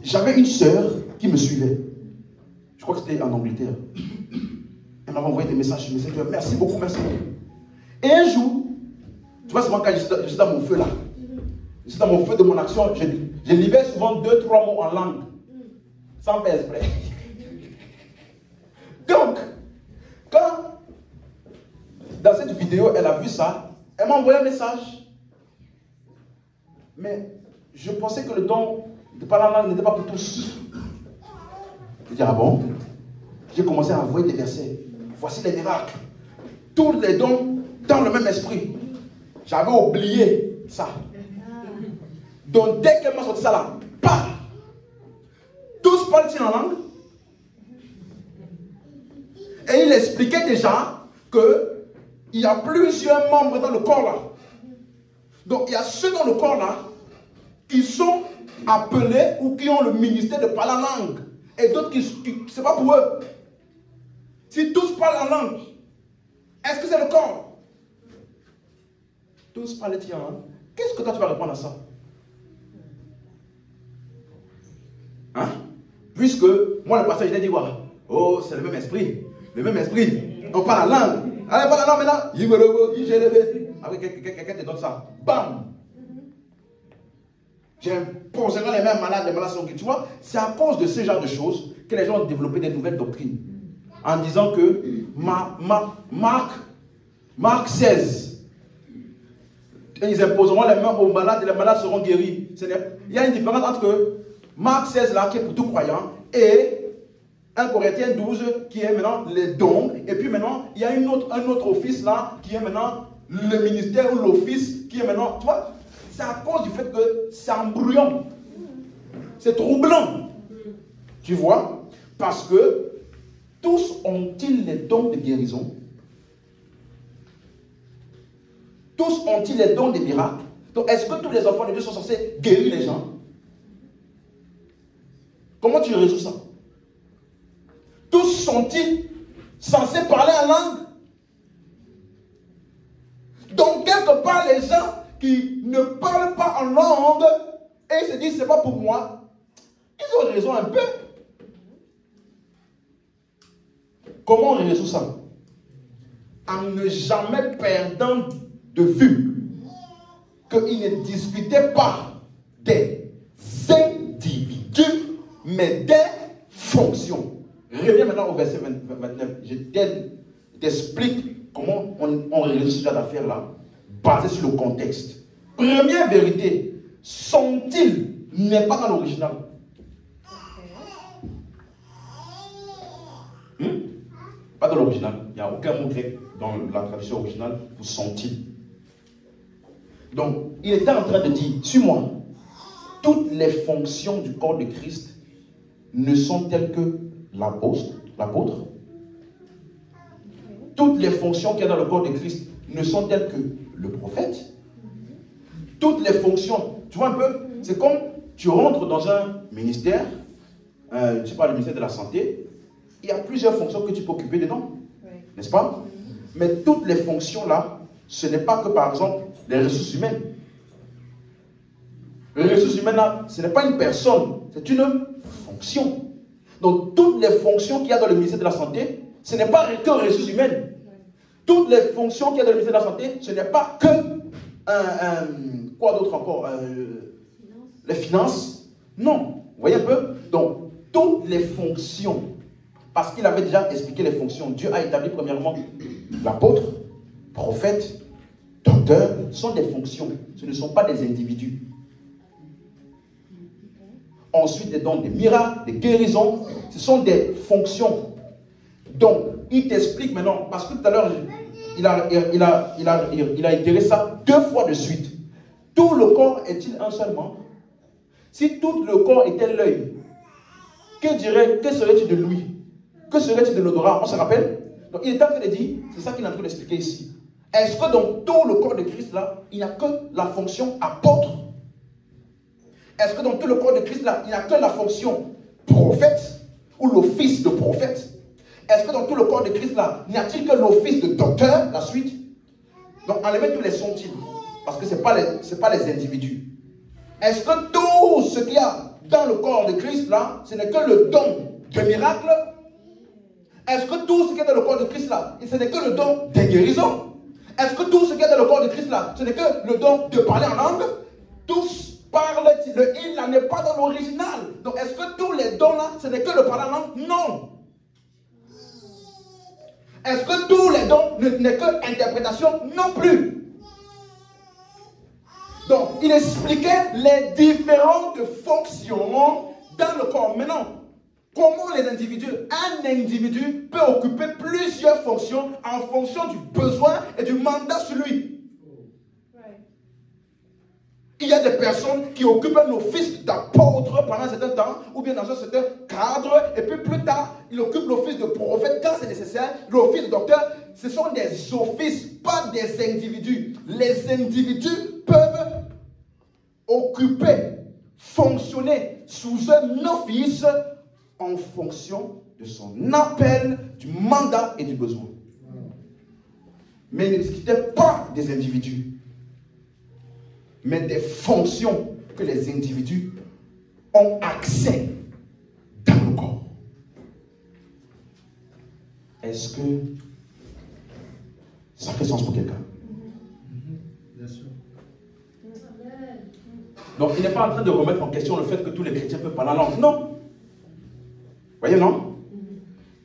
j'avais une sœur qui me suivait. Je crois que c'était en Angleterre. Elle m'avait envoyé des messages. Je me disais, merci beaucoup, merci beaucoup. Et un jour, tu vois, c'est moi quand je suis dans mon feu là. Je suis dans mon feu de mon action. Je libère souvent 2-3 mots en langue. Sans faire exprès. Donc, quand dans cette vidéo, elle a vu ça, elle m'a envoyé un message. Mais je pensais que le don de parler en langue n'était pas pour tous. Je dis, ah bon? J'ai commencé à envoyer des versets. Voici les miracles. Tous les dons dans le même esprit. J'avais oublié ça. Donc dès qu'elle m'a sorti ça là, paf! Tous parlent-ils en langue? Et il expliquait déjà qu'il y a plusieurs membres dans le corps là. Donc il y a ceux dans le corps là qui sont appelés ou qui ont le ministère de parler en langue. Et d'autres qui c'est pas pour eux. Si tous parlent en langue, est-ce que c'est le corps? Tous parlent-ils en langue? Qu'est-ce que toi tu vas répondre à ça? Hein? Puisque moi le pasteur je t'ai dit quoi? Oh, c'est le même esprit. Le même esprit. On parle la langue. Allez, parle la langue maintenant. Il me le avec quelqu'un te donne ça. Bam! J'imposerai les mêmes malades, les malades sont guéris. Tu vois, c'est à cause de ce genre de choses que les gens ont développé des nouvelles doctrines. En disant que Marc 16, ils imposeront les mains aux malades et les malades seront guéris. Il y a une différence entre Marc 16 là qui est pour tout croyant et 1 Corinthiens 12 qui est maintenant les dons. Et puis maintenant, il y a un autre office là qui est maintenant le ministère ou l'office qui est maintenant. Tu vois, c'est à cause du fait que c'est embrouillant. C'est troublant. Tu vois, parce que tous ont-ils les dons de guérison? Tous ont-ils les dons des miracles? Donc, est-ce que tous les enfants de Dieu sont censés guérir les gens? Comment tu résous ça? Tous sont-ils censés parler en langue? Donc, quelque part, les gens qui ne parlent pas en langue et se disent c'est pas pour moi, ils ont raison un peu. Comment on résout ça? En ne jamais perdant de vue qu'il ne discutait pas des individus, mais des fonctions. Reviens maintenant au verset 29. Je t'explique comment on résout ce genre d'affaires-là, basé sur le contexte. Première vérité, sont-ils n'est pas dans l'original. Pas dans l'original. Il n'y a aucun mot grec dans la traduction originale pour sont-ils. Donc, il était en train de dire, suis-moi, toutes les fonctions du corps de Christ ne sont telles que l'apôtre. Toutes les fonctions qu'il y a dans le corps de Christ ne sont telles que le prophète. Toutes les fonctions, tu vois un peu, c'est comme tu rentres dans un ministère, tu parles du ministère de la santé, il y a plusieurs fonctions que tu peux occuper dedans, n'est-ce pas? Mais toutes les fonctions là, ce n'est pas que par exemple les ressources humaines. Les ressources humaines là, ce n'est pas une personne, c'est une fonction. Donc toutes les fonctions qu'il y a dans le ministère de la santé, ce n'est pas que ressources humaines. Toutes les fonctions qu'il y a dans le ministère de la santé, ce n'est pas que Quoi d'autre encore? Les finances? Non. Vous voyez un peu? Donc, toutes les fonctions, parce qu'il avait déjà expliqué les fonctions, Dieu a établi premièrement l'apôtre, prophète, docteur, sont des fonctions, ce ne sont pas des individus. Ensuite, les dons des miracles, des guérisons, ce sont des fonctions. Donc, il t'explique maintenant, parce que tout à l'heure, il a itéré ça 2 fois de suite. Tout le corps est-il un seul membre? Si tout le corps était l'œil, que serait-il de l'ouïe? Que serait-il de l'odorat? On se rappelle? Donc, il est en train de dire, c'est ça qu'il est en train d'expliquer ici. Est-ce que dans tout le corps de Christ là, il n'y a que la fonction apôtre? Est-ce que dans tout le corps de Christ là, il n'y a que la fonction prophète ou l'office de prophète? Est-ce que dans tout le corps de Christ là, n'y a-t-il que l'office de docteur? La suite. Donc enlevez tous les sont-ils, parce que ce n'est pas les individus. Est-ce que tout ce qu'il y a dans le corps de Christ là, ce n'est que le don de miracle? Est-ce que tout ce qu'il y a dans le corps de Christ là, ce n'est que le don des guérisons? Est-ce que tout ce qu'il y a dans le corps de Christ là, ce n'est que le don de parler en langue? Tous parlent, le il là n'est pas dans l'original. Donc est-ce que tous les dons là, ce n'est que le parler en langue? Non. Est-ce que tous les dons n'est que interprétation? Non plus. Donc il expliquait les différentes fonctions dans le corps. Maintenant, comment les individus, un individu peut occuper plusieurs fonctions en fonction du besoin et du mandat sur lui. Il y a des personnes qui occupent un office d'apôtre pendant un certain temps, ou bien dans un certain cadre, et puis plus tard, ils occupent l'office de prophète quand c'est nécessaire, l'office de docteur. Ce sont des offices, pas des individus. Les individus peuvent occuper, fonctionner sous un office en fonction de son appel, du mandat et du besoin. Mais il ne discutait pas des individus, mais des fonctions que les individus ont accès dans le corps. Est-ce que ça fait sens pour quelqu'un? Bien sûr. Donc il n'est pas en train de remettre en question le fait que tous les chrétiens peuvent parler en langue. Non. Voyez, non?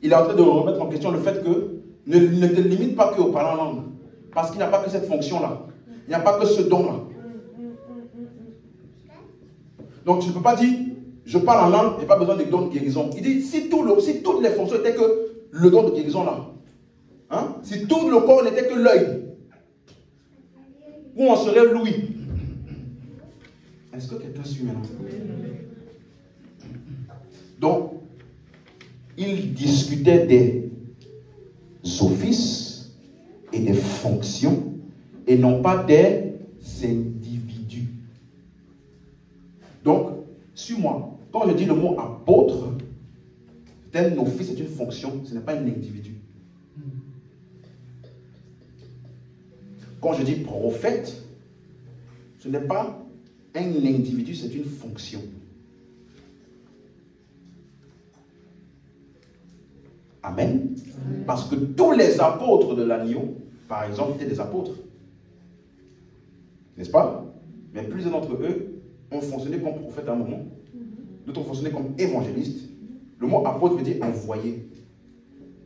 Il est en train de remettre en question le fait que ne te limite pas qu'au parler en langue. Parce qu'il n'y a pas que cette fonction-là. Il n'y a pas que ce don-là. Donc tu ne peux pas dire, je parle en langue, il n'y a pas besoin de don de guérison. Il dit, si toutes les fonctions étaient que le don de guérison là, hein, si tout le corps n'était que l'œil, où on serait l'ouïe. Est-ce que quelqu'un suit maintenant? Donc, il discutait des offices et des fonctions et non pas des individus. Donc, suis-moi. Quand je dis le mot apôtre, c'est un office, c'est une fonction, ce n'est pas un individu. Quand je dis prophète, ce n'est pas un individu, c'est une fonction. Amen. Parce que tous les apôtres de l'agneau, par exemple, étaient des apôtres. N'est-ce pas? Mais plusieurs d'entre eux ont fonctionné comme prophète à un moment. D'autres ont fonctionné comme évangélistes. Le mot apôtre veut dire envoyé.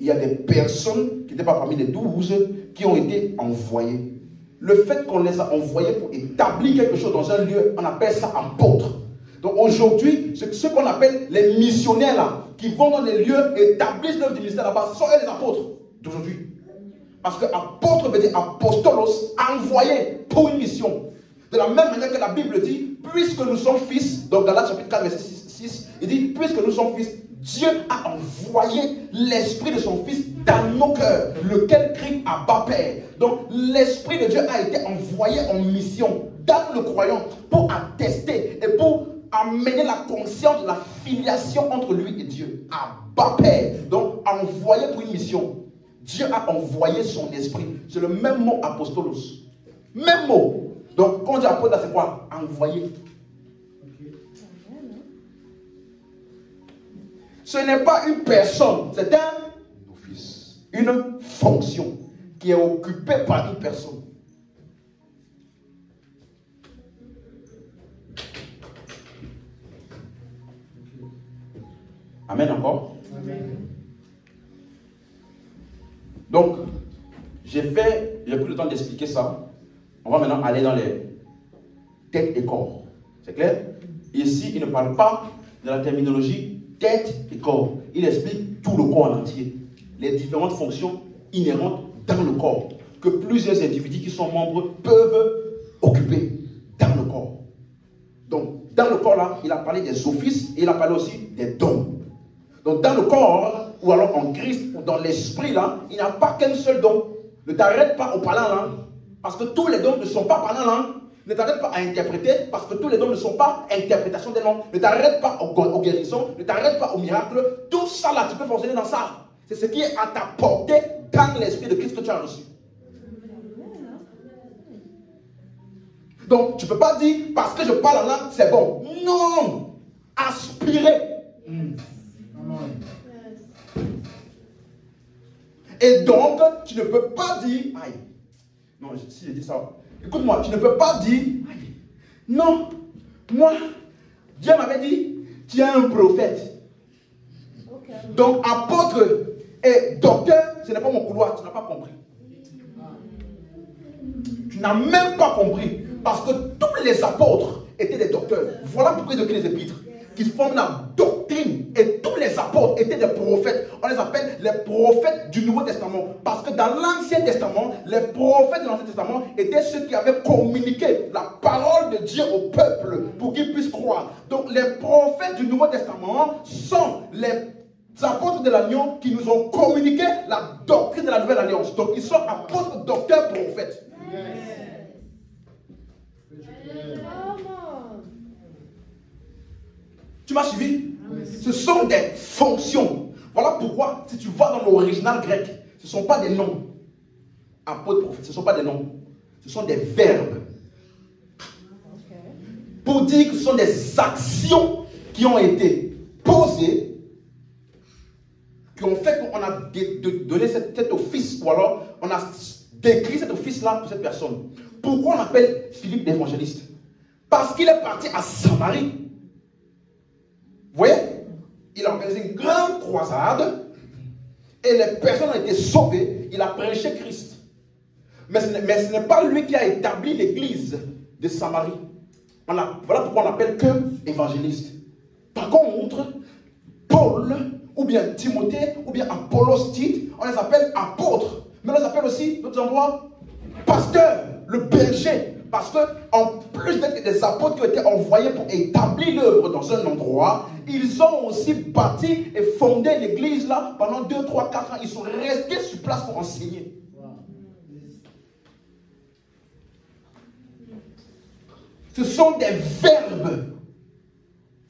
Il y a des personnes qui n'étaient pas parmi les 12 qui ont été envoyées. Le fait qu'on les a envoyés pour établir quelque chose dans un lieu, on appelle ça apôtre. Donc aujourd'hui, ce qu'on appelle les missionnaires là, qui vont dans les lieux, établissent l'œuvre du ministère là-bas, ce sont eux les apôtres d'aujourd'hui. Parce que apôtre veut dire apostolos, envoyé pour une mission. De la même manière que la Bible dit, puisque nous sommes fils, donc Galates chapitre 4, verset 6, il dit, puisque nous sommes fils, Dieu a envoyé l'esprit de son fils dans nos cœurs, lequel crie Abba Père. Donc l'esprit de Dieu a été envoyé en mission dans le croyant pour attester et pour amener la conscience de la filiation entre lui et Dieu. Abba Père. Donc envoyé pour une mission. Dieu a envoyé son esprit. C'est le même mot apostolos. Même mot. Donc quand on dit apôtre, c'est quoi? Envoyé. Ce n'est pas une personne, c'est un office, une fonction qui est occupée par une personne. Amen encore. Amen. Donc, j'ai pris le temps d'expliquer ça. On va maintenant aller dans les têtes et corps. C'est clair? Ici, il ne parle pas de la terminologie tête et corps. Il explique tout le corps en entier. Les différentes fonctions inhérentes dans le corps que plusieurs individus qui sont membres peuvent occuper dans le corps. Donc, dans le corps là, il a parlé des offices et il a parlé aussi des dons. Donc, dans le corps, ou alors en Christ, ou dans l'esprit là, il n'y a pas qu'un seul don. Ne t'arrête pas au parler en langue, parce que tous les dons ne sont pas parler en langue. Ne t'arrête pas à interpréter, parce que tous les dons ne sont pas interprétation des langues. Ne t'arrête pas aux guérisons, ne t'arrête pas aux miracles. Tout ça là, tu peux fonctionner dans ça. C'est ce qui est à ta portée dans l'esprit de Christ que tu as reçu. Donc, tu ne peux pas dire, parce que je parle en langue, c'est bon. Non! Aspirer. Et donc, tu ne peux pas dire, aïe, non, si je dis ça, écoute-moi, tu ne peux pas dire, aïe, non, moi, Dieu m'avait dit, tu es un prophète. Okay. Donc, apôtre et docteur, ce n'est pas mon couloir, tu n'as pas compris. Tu n'as même pas compris. Parce que tous les apôtres étaient des docteurs. Voilà pourquoi ils écrivent les épîtres, qui forment la doctrine. Et tous les apôtres étaient des prophètes. On les appelle les prophètes du Nouveau Testament. Parce que dans l'Ancien Testament, les prophètes de l'Ancien Testament étaient ceux qui avaient communiqué la parole de Dieu au peuple pour qu'ils puissent croire. Donc les prophètes du Nouveau Testament sont les apôtres de l'agneau qui nous ont communiqué la doctrine de la nouvelle alliance. Donc ils sont apôtres, docteurs, prophètes. Tu m'as suivi? Ce sont des fonctions. Voilà pourquoi, si tu vas dans l'original grec, ce ne sont pas des noms. Apôtre, prophète, ce ne sont pas des noms. Ce sont des verbes. Pour dire que ce sont des actions qui ont été posées, qui ont fait qu'on a donné cet office, ou alors on a décrit cet office-là pour cette personne. Pourquoi on appelle Philippe l'évangéliste? Parce qu'il est parti à Samarie. Vous voyez? Il a organisé une grande croisade et les personnes ont été sauvées. Il a prêché Christ. Mais ce n'est pas lui qui a établi l'église de Samarie. Voilà pourquoi on l'appelle que évangéliste. Par contre, Paul, ou bien Timothée, ou bien Apollos, Tite, on les appelle apôtres. Mais on les appelle aussi, d'autres endroits, pasteurs, le berger. Parce qu'en plus d'être des apôtres qui ont été envoyés pour établir l'œuvre dans un endroit, ils ont aussi bâti et fondé l'église là pendant 2, 3, 4 ans. Ils sont restés sur place pour enseigner. Ce sont des verbes.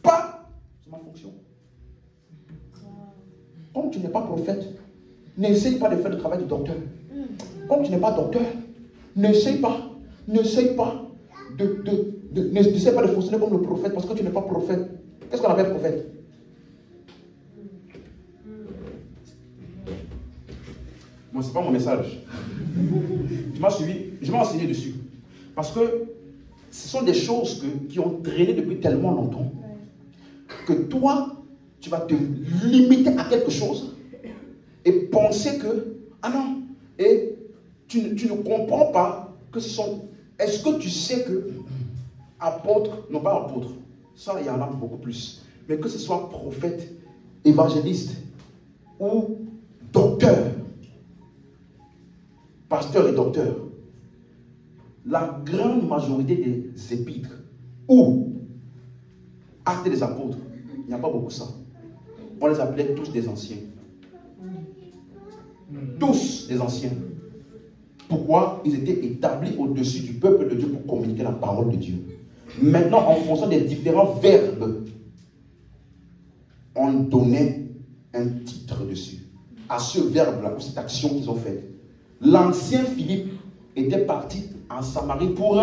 Pas, c'est ma fonction. Comme tu n'es pas prophète, n'essaye pas de faire le travail du docteur. Comme tu n'es pas docteur, n'essaye pas de fonctionner comme le prophète parce que tu n'es pas prophète. Qu'est-ce qu'on appelle prophète? Moi, ce n'est pas mon message. Tu m'as suivi, je vais enseigner dessus. Parce que ce sont des choses qui ont traîné depuis tellement longtemps que toi, tu vas te limiter à quelque chose et penser que, ah non, et tu ne comprends pas que ce sont... Est-ce que tu sais que apôtre, non pas apôtre, ça il y en a beaucoup plus, mais que ce soit prophète, évangéliste ou docteur, pasteur et docteur, la grande majorité des épîtres ou actes des apôtres, il n'y a pas beaucoup ça. On les appelait tous des anciens. Tous des anciens. Pourquoi? Ils étaient établis au-dessus du peuple de Dieu pour communiquer la parole de Dieu. Maintenant, en fonction des différents verbes, on donnait un titre dessus. À ce verbe-là, ou cette action qu'ils ont faite. L'ancien Philippe était parti en Samarie pour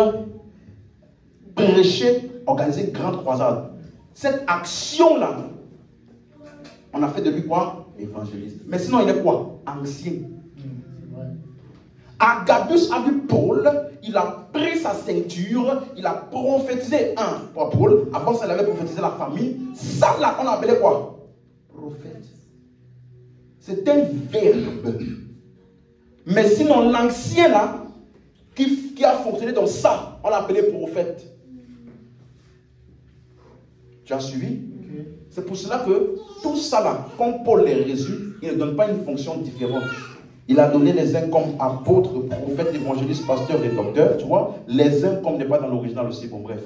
prêcher, organiser une grande croisade. Cette action-là, on a fait de lui quoi? Évangéliste. Mais sinon, il est quoi? Ancien. Agabus a vu Paul, il a pris sa ceinture, il a prophétisé pour Paul. Avant ça, il avait prophétisé la famille. Ça là, on appelait quoi? prophète. C'est un verbe. Mais sinon, l'ancien là, qui a fonctionné dans ça, on l'appelait prophète. Tu as suivi? Okay. C'est pour cela que tout ça là, quand Paul les résume, il ne donne pas une fonction différente. Il a donné les uns comme apôtres, prophètes, évangélistes, pasteurs et docteurs, tu vois. Les uns comme n'est pas dans l'original aussi, bon bref.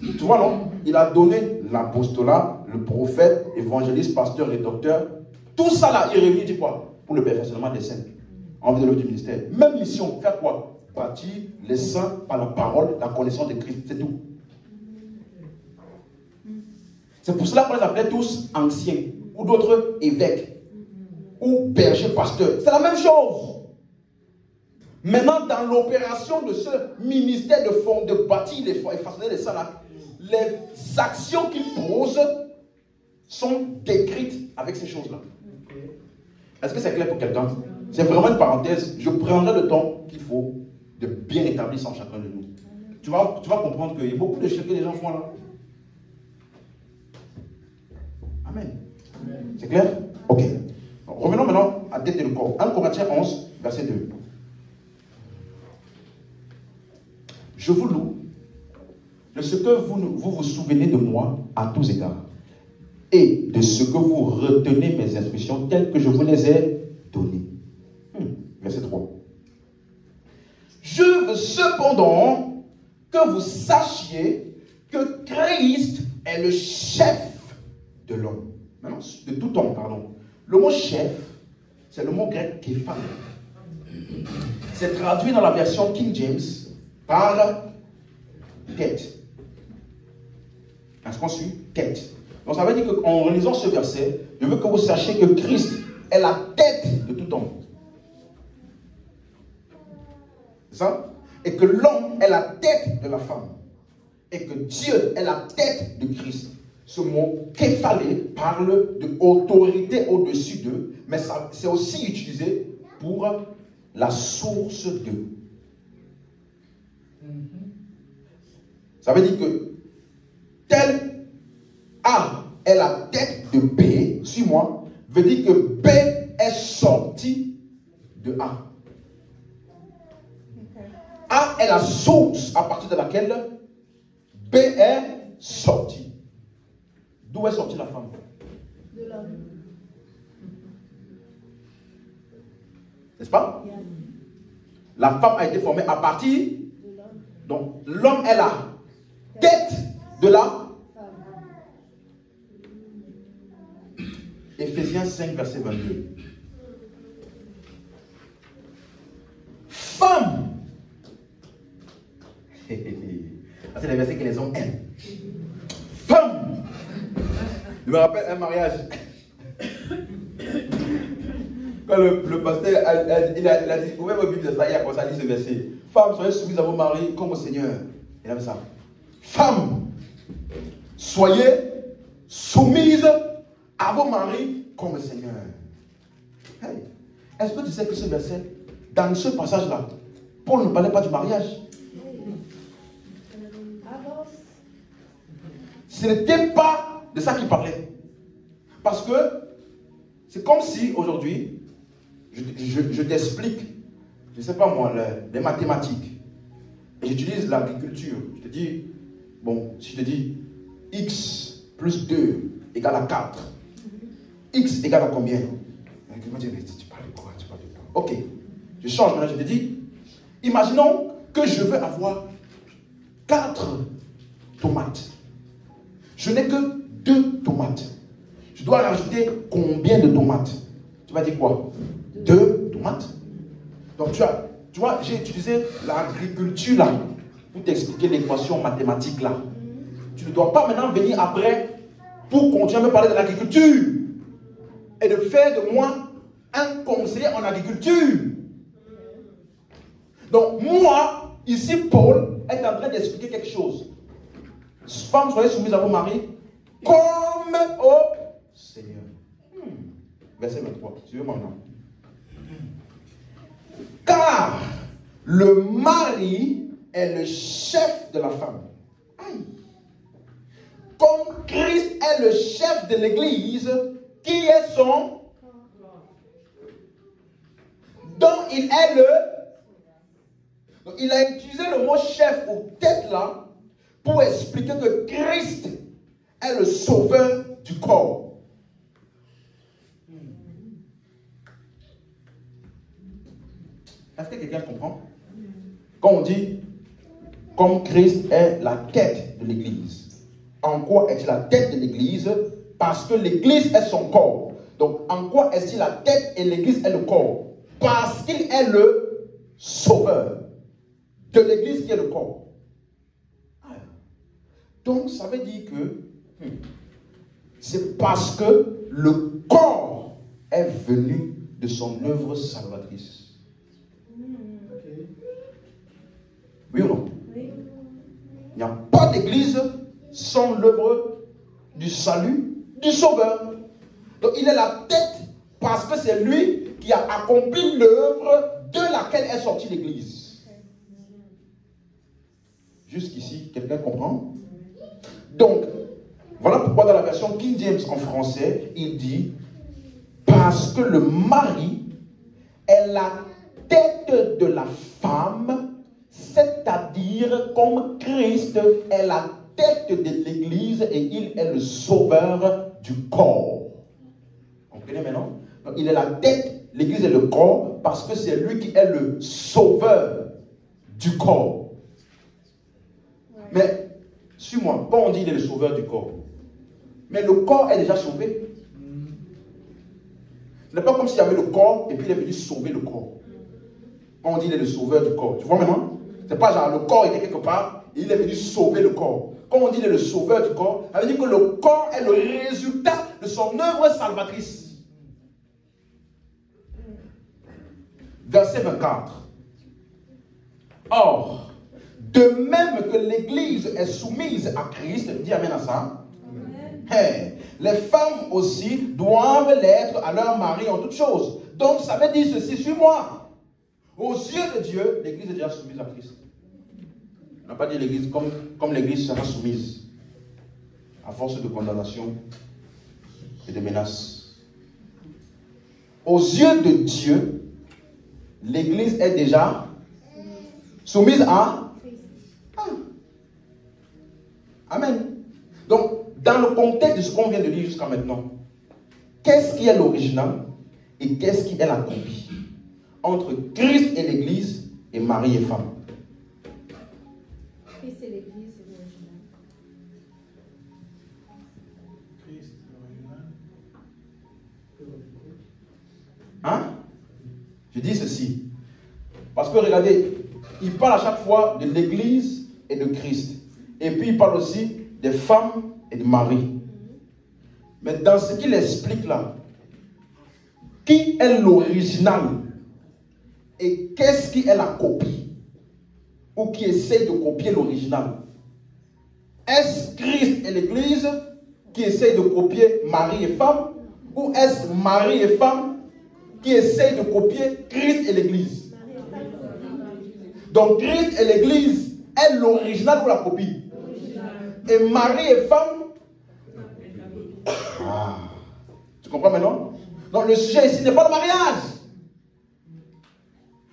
Tu vois non? Il a donné l'apostolat, le prophète, évangéliste, pasteur et docteur. Tout ça là, il réunit, dit quoi? Pour le perfectionnement des saints. En vue de l'œuvre du ministère. Même mission, faire quoi? Bâtir les saints par la parole, la connaissance de Christ, c'est tout. C'est pour cela qu'on les appelait tous anciens, ou d'autres évêques, ou bergers pasteurs. C'est la même chose. Maintenant, dans l'opération de ce ministère de bâtir et façonner les saints, les actions qu'il pose sont décrites avec ces choses-là. Est-ce que c'est clair pour quelqu'un? C'est vraiment une parenthèse. Je prendrai le temps qu'il faut de bien établir ça en chacun de nous. Tu vas comprendre qu'il y a beaucoup de choses que les gens font là. Amen. C'est clair? Ok. Revenons maintenant à tête de corps. 1 Corinthiens 11, verset 2. Je vous loue de ce que vous souvenez de moi à tous égards et de ce que vous retenez mes instructions telles que je vous les ai données. Verset 3. Je veux cependant que vous sachiez que Christ est le chef de l'homme. Maintenant, de tout homme, pardon. Le mot chef, c'est le mot grec képhale. C'est traduit dans la version King James par tête. Est-ce qu'on suit? Tête. Donc ça veut dire qu'en lisant ce verset, je veux que vous sachiez que Christ est la tête de tout homme. C'est ça? Et que l'homme est la tête de la femme. Et que Dieu est la tête de Christ. Ce mot képhalé parle d'autorité au-dessus d'eux, mais c'est aussi utilisé pour la source d'eux. Ça veut dire que tel A est la tête de B, suis-moi, veut dire que B est sorti de A. A est la source à partir de laquelle B est sorti. D'où est sortie la femme? De l'homme. N'est-ce pas? La femme a été formée à partir de l'homme. Donc l'homme est la tête de la femme. Éphésiens 5, verset 22. Femme. C'est les versets que les hommes aiment. Femme. Je me rappelle un mariage. Quand le pasteur il a dit, ouvrez vos Bibles de ça, il a commencé à dire ce verset. Femmes, soyez soumises à vos maris comme au Seigneur. Il avait ça. Femmes, soyez soumises à vos maris comme au Seigneur. Hey, est-ce que tu sais que ce verset, dans ce passage-là, Paul ne parlait pas du mariage? Ce n'était pas de ça qu'il parlait. Parce que c'est comme si aujourd'hui, je t'explique, je ne sais pas moi, les mathématiques. Et j'utilise l'agriculture. Je te dis, bon, si je te dis X plus 2 égale à 4. X égale à combien? Tu vas dire, mais tu parles de quoi? Tu parles de quoi? Ok. Je change maintenant, je te dis, imaginons que je veux avoir 4 tomates. Je n'ai que 2 tomates. Je dois rajouter combien de tomates? Tu vas dire quoi? 2 tomates. Donc tu vois, j'ai utilisé l'agriculture là pour t'expliquer l'équation mathématique là. Tu ne dois pas maintenant venir après pour continuer à me parler de l'agriculture et de faire de moi un conseiller en agriculture. Donc moi, ici Paul est en train d'expliquer quelque chose. Femmes, soyez soumises à vos maris comme au Seigneur. Verset 23. Suivez-moi maintenant. Car le mari est le chef de la femme. Aïe. comme Christ est le chef de l'Église, qui est son, dont il est le. Donc, il a utilisé le mot chef ou tête là pour expliquer que Christ est le sauveur du corps. Est-ce que quelqu'un comprend? Quand on dit comme Christ est la tête de l'Église, en quoi est-il la tête de l'Église? Parce que l'Église est son corps. Donc, en quoi est-il la tête et l'Église est le corps? Parce qu'il est le sauveur de l'Église qui est le corps. Donc, ça veut dire que c'est parce que le corps est venu de son œuvre salvatrice. Oui ou non? Oui. Il n'y a pas d'église sans l'œuvre du salut du sauveur. Donc, il est la tête parce que c'est lui qui a accompli l'œuvre de laquelle est sortie l'église. Jusqu'ici, quelqu'un comprend? Donc, voilà pourquoi dans la version King James en français, il dit parce que le mari est la tête de la femme, c'est-à-dire comme Christ est la tête de l'Église et il est le sauveur du corps. Vous comprenez maintenant? Donc, il est la tête, l'Église est le corps, parce que c'est lui qui est le sauveur du corps. Mais, suis-moi, quand on dit qu'il est le sauveur du corps, mais le corps est déjà sauvé. Ce n'est pas comme s'il y avait le corps et puis il est venu sauver le corps. Quand on dit qu'il est le sauveur du corps, tu vois maintenant? C'est pas genre le corps était quelque part et il est venu sauver le corps. Quand on dit qu'il est le sauveur du corps, ça veut dire que le corps est le résultat de son œuvre salvatrice. Verset 24. Or, de même que l'Église est soumise à Christ, dis amen à ça. Hey, les femmes aussi doivent l'être à leur mari en toutes choses. Donc ça veut dire ceci, suis-moi. Aux yeux de Dieu, l'Église est déjà soumise à Christ. On n'a pas dit l'Église comme l'Église sera soumise à force de condamnation et de menaces. Aux yeux de Dieu, l'Église est déjà soumise à Amen. Donc, dans le contexte de ce qu'on vient de lire jusqu'à maintenant, qu'est-ce qui est l'original et qu'est-ce qui est la copie entre Christ et l'Église et mari et femme? Christ et l'Église, c'est l'original. Christ, l'original. Hein? Je dis ceci. Parce que regardez, il parle à chaque fois de l'Église et de Christ. Et puis il parle aussi des femmes et de Marie. Mais dans ce qu'il explique là, qui est l'original et qu'est-ce qui est la copie? Ou qui essaie de copier l'original? Est-ce Christ et l'Église qui essaie de copier Marie et femme? Ou est-ce Marie et femme qui essaie de copier Christ et l'Église? Donc Christ et l'Église est l'original ou la copie? Et mari et femme. Ah. Tu comprends maintenant? Donc le sujet ici n'est pas le mariage.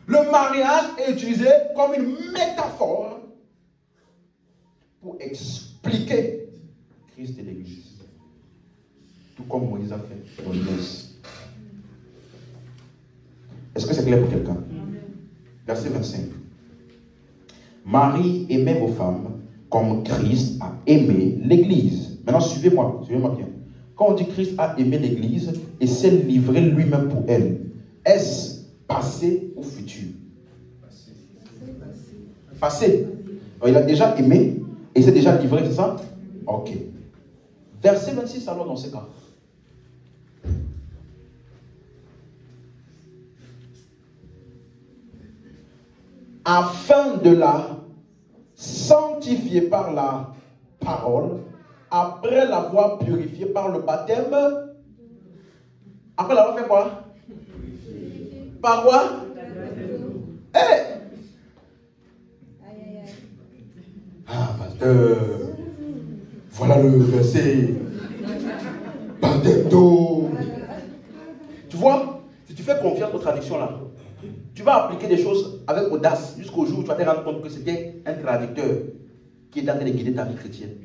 Le mariage est utilisé comme une métaphore pour expliquer Christ et l'Église. Tout comme Moïse a fait dans l'Église. Est-ce que c'est clair pour quelqu'un? Verset 25. Marie, aimez vos femmes comme Christ a aimé l'Église. Maintenant, suivez-moi bien. Quand on dit Christ a aimé l'Église et s'est livré lui-même pour elle, est-ce passé ou futur? Passé. Alors, il a déjà aimé et il s'est déjà livré, c'est ça? Ok. Verset 26 alors dans ce cas. Afin de la sanctifier par la parole, après l'avoir purifié par le baptême. Après l'avoir fait quoi? Par quoi? Ah, pasteur. Voilà le verset. Baptême d'eau. Tu vois, si tu fais confiance aux traductions là, tu vas appliquer des choses avec audace jusqu'au jour où tu vas te rendre compte que c'était un traducteur qui est en train de guider ta vie chrétienne.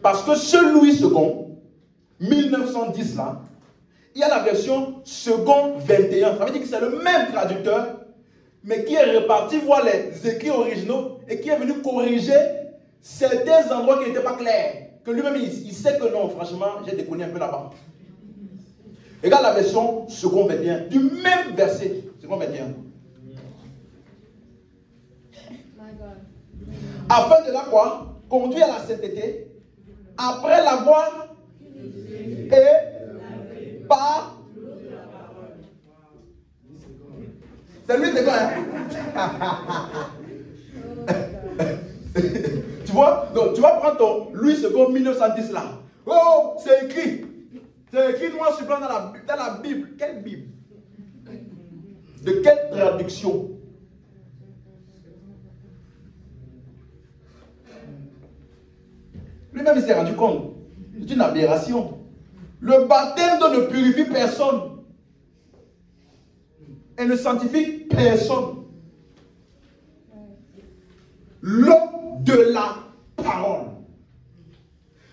Parce que ce Louis II, 1910 là, il y a la version second 21. Ça veut dire que c'est le même traducteur, mais qui est reparti voir les écrits originaux et qui est venu corriger certains endroits qui n'étaient pas clairs. Que lui-même, il sait que non, franchement, j'ai déconné un peu là-bas. Regarde la version second 21, du même verset, second 21. Afin de la quoi? Conduire à la sainteté, après l'avoir et par. C'est lui, c'est quoi, hein? Tu vois? Donc, tu vas prendre ton Louis II 1910 là. Oh, c'est écrit. C'est écrit noir sur blanc dans la Bible. Quelle Bible? De quelle traduction? Lui-même, il s'est rendu compte. C'est une aberration. Le baptême d'eau ne purifie personne. Et ne sanctifie personne. L'eau de la parole.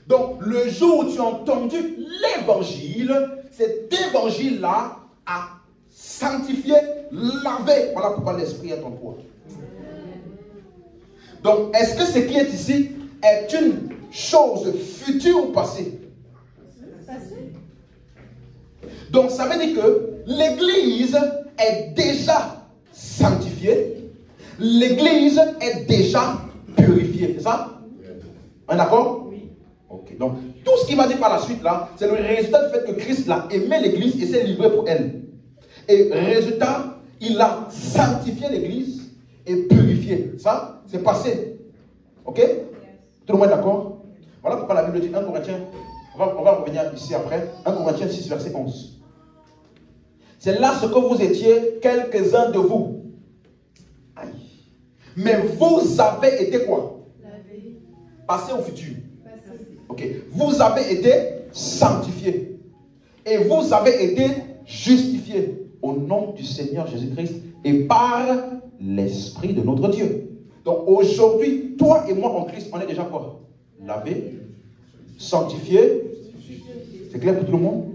Donc, le jour où tu as entendu l'évangile, cet évangile-là a sanctifié, lavé. Voilà pourquoi l'esprit est en toi. Donc, est-ce que ce qui est ici est une chose future ou passée? Donc, ça veut dire que l'Église est déjà sanctifiée. L'Église est déjà purifiée. C'est ça? On est d'accord? Oui. Ok. Donc, tout ce qu'il m'a dit par la suite là, c'est le résultat du fait que Christ a aimé l'Église et s'est livré pour elle. Et résultat, il a sanctifié l'Église et purifié. Ça, c'est passé. Ok? Tout le monde est d'accord? Voilà pourquoi la Bible dit 1 Corinthiens, on va revenir ici après, 1 Corinthiens 6, verset 11. C'est là ce que vous étiez, quelques-uns de vous. Aïe. Mais vous avez été quoi? Passé au futur. Ok. Vous avez été sanctifiés. Et vous avez été justifiés au nom du Seigneur Jésus-Christ et par l'Esprit de notre Dieu. Donc aujourd'hui, toi et moi en Christ, on est déjà quoi? Lavé, sanctifié. C'est clair pour tout le monde?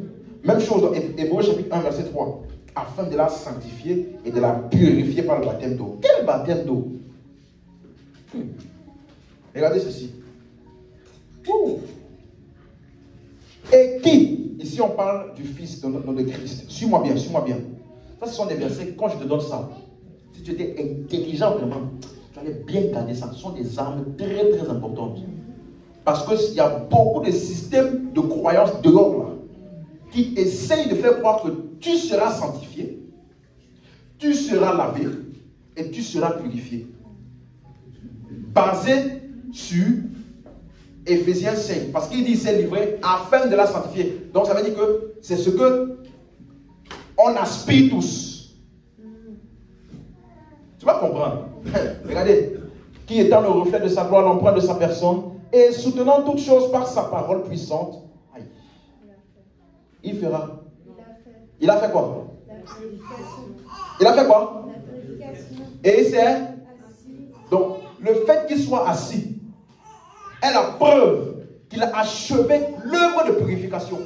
Même chose dans Hébreux chapitre 1 verset 3. Afin de la sanctifier et de la purifier par le baptême d'eau. Quel baptême d'eau? Regardez ceci. Et qui? Ici on parle du Fils de Christ. Suis-moi bien, suis-moi bien. Ça ce sont des versets, quand je te donne ça, si tu étais intelligent vraiment, tu allais bien garder ça. Ce sont des armes très très importantes. Parce qu'il y a beaucoup de systèmes de croyances dehors là, qui essayent de faire croire que tu seras sanctifié, tu seras lavé et tu seras purifié. Basé sur Éphésiens 5. Parce qu'il dit c'est livré afin de la sanctifier. Donc ça veut dire que c'est ce que on aspire tous. Tu vas comprendre. Regardez. Qui étant le reflet de sa gloire, l'empreinte de sa personne, et soutenant toutes choses par sa parole puissante, aïe, il fera. Il a fait quoi? Il a fait quoi? Et c'est donc le fait qu'il soit assis est la preuve qu'il a achevé l'œuvre de purification.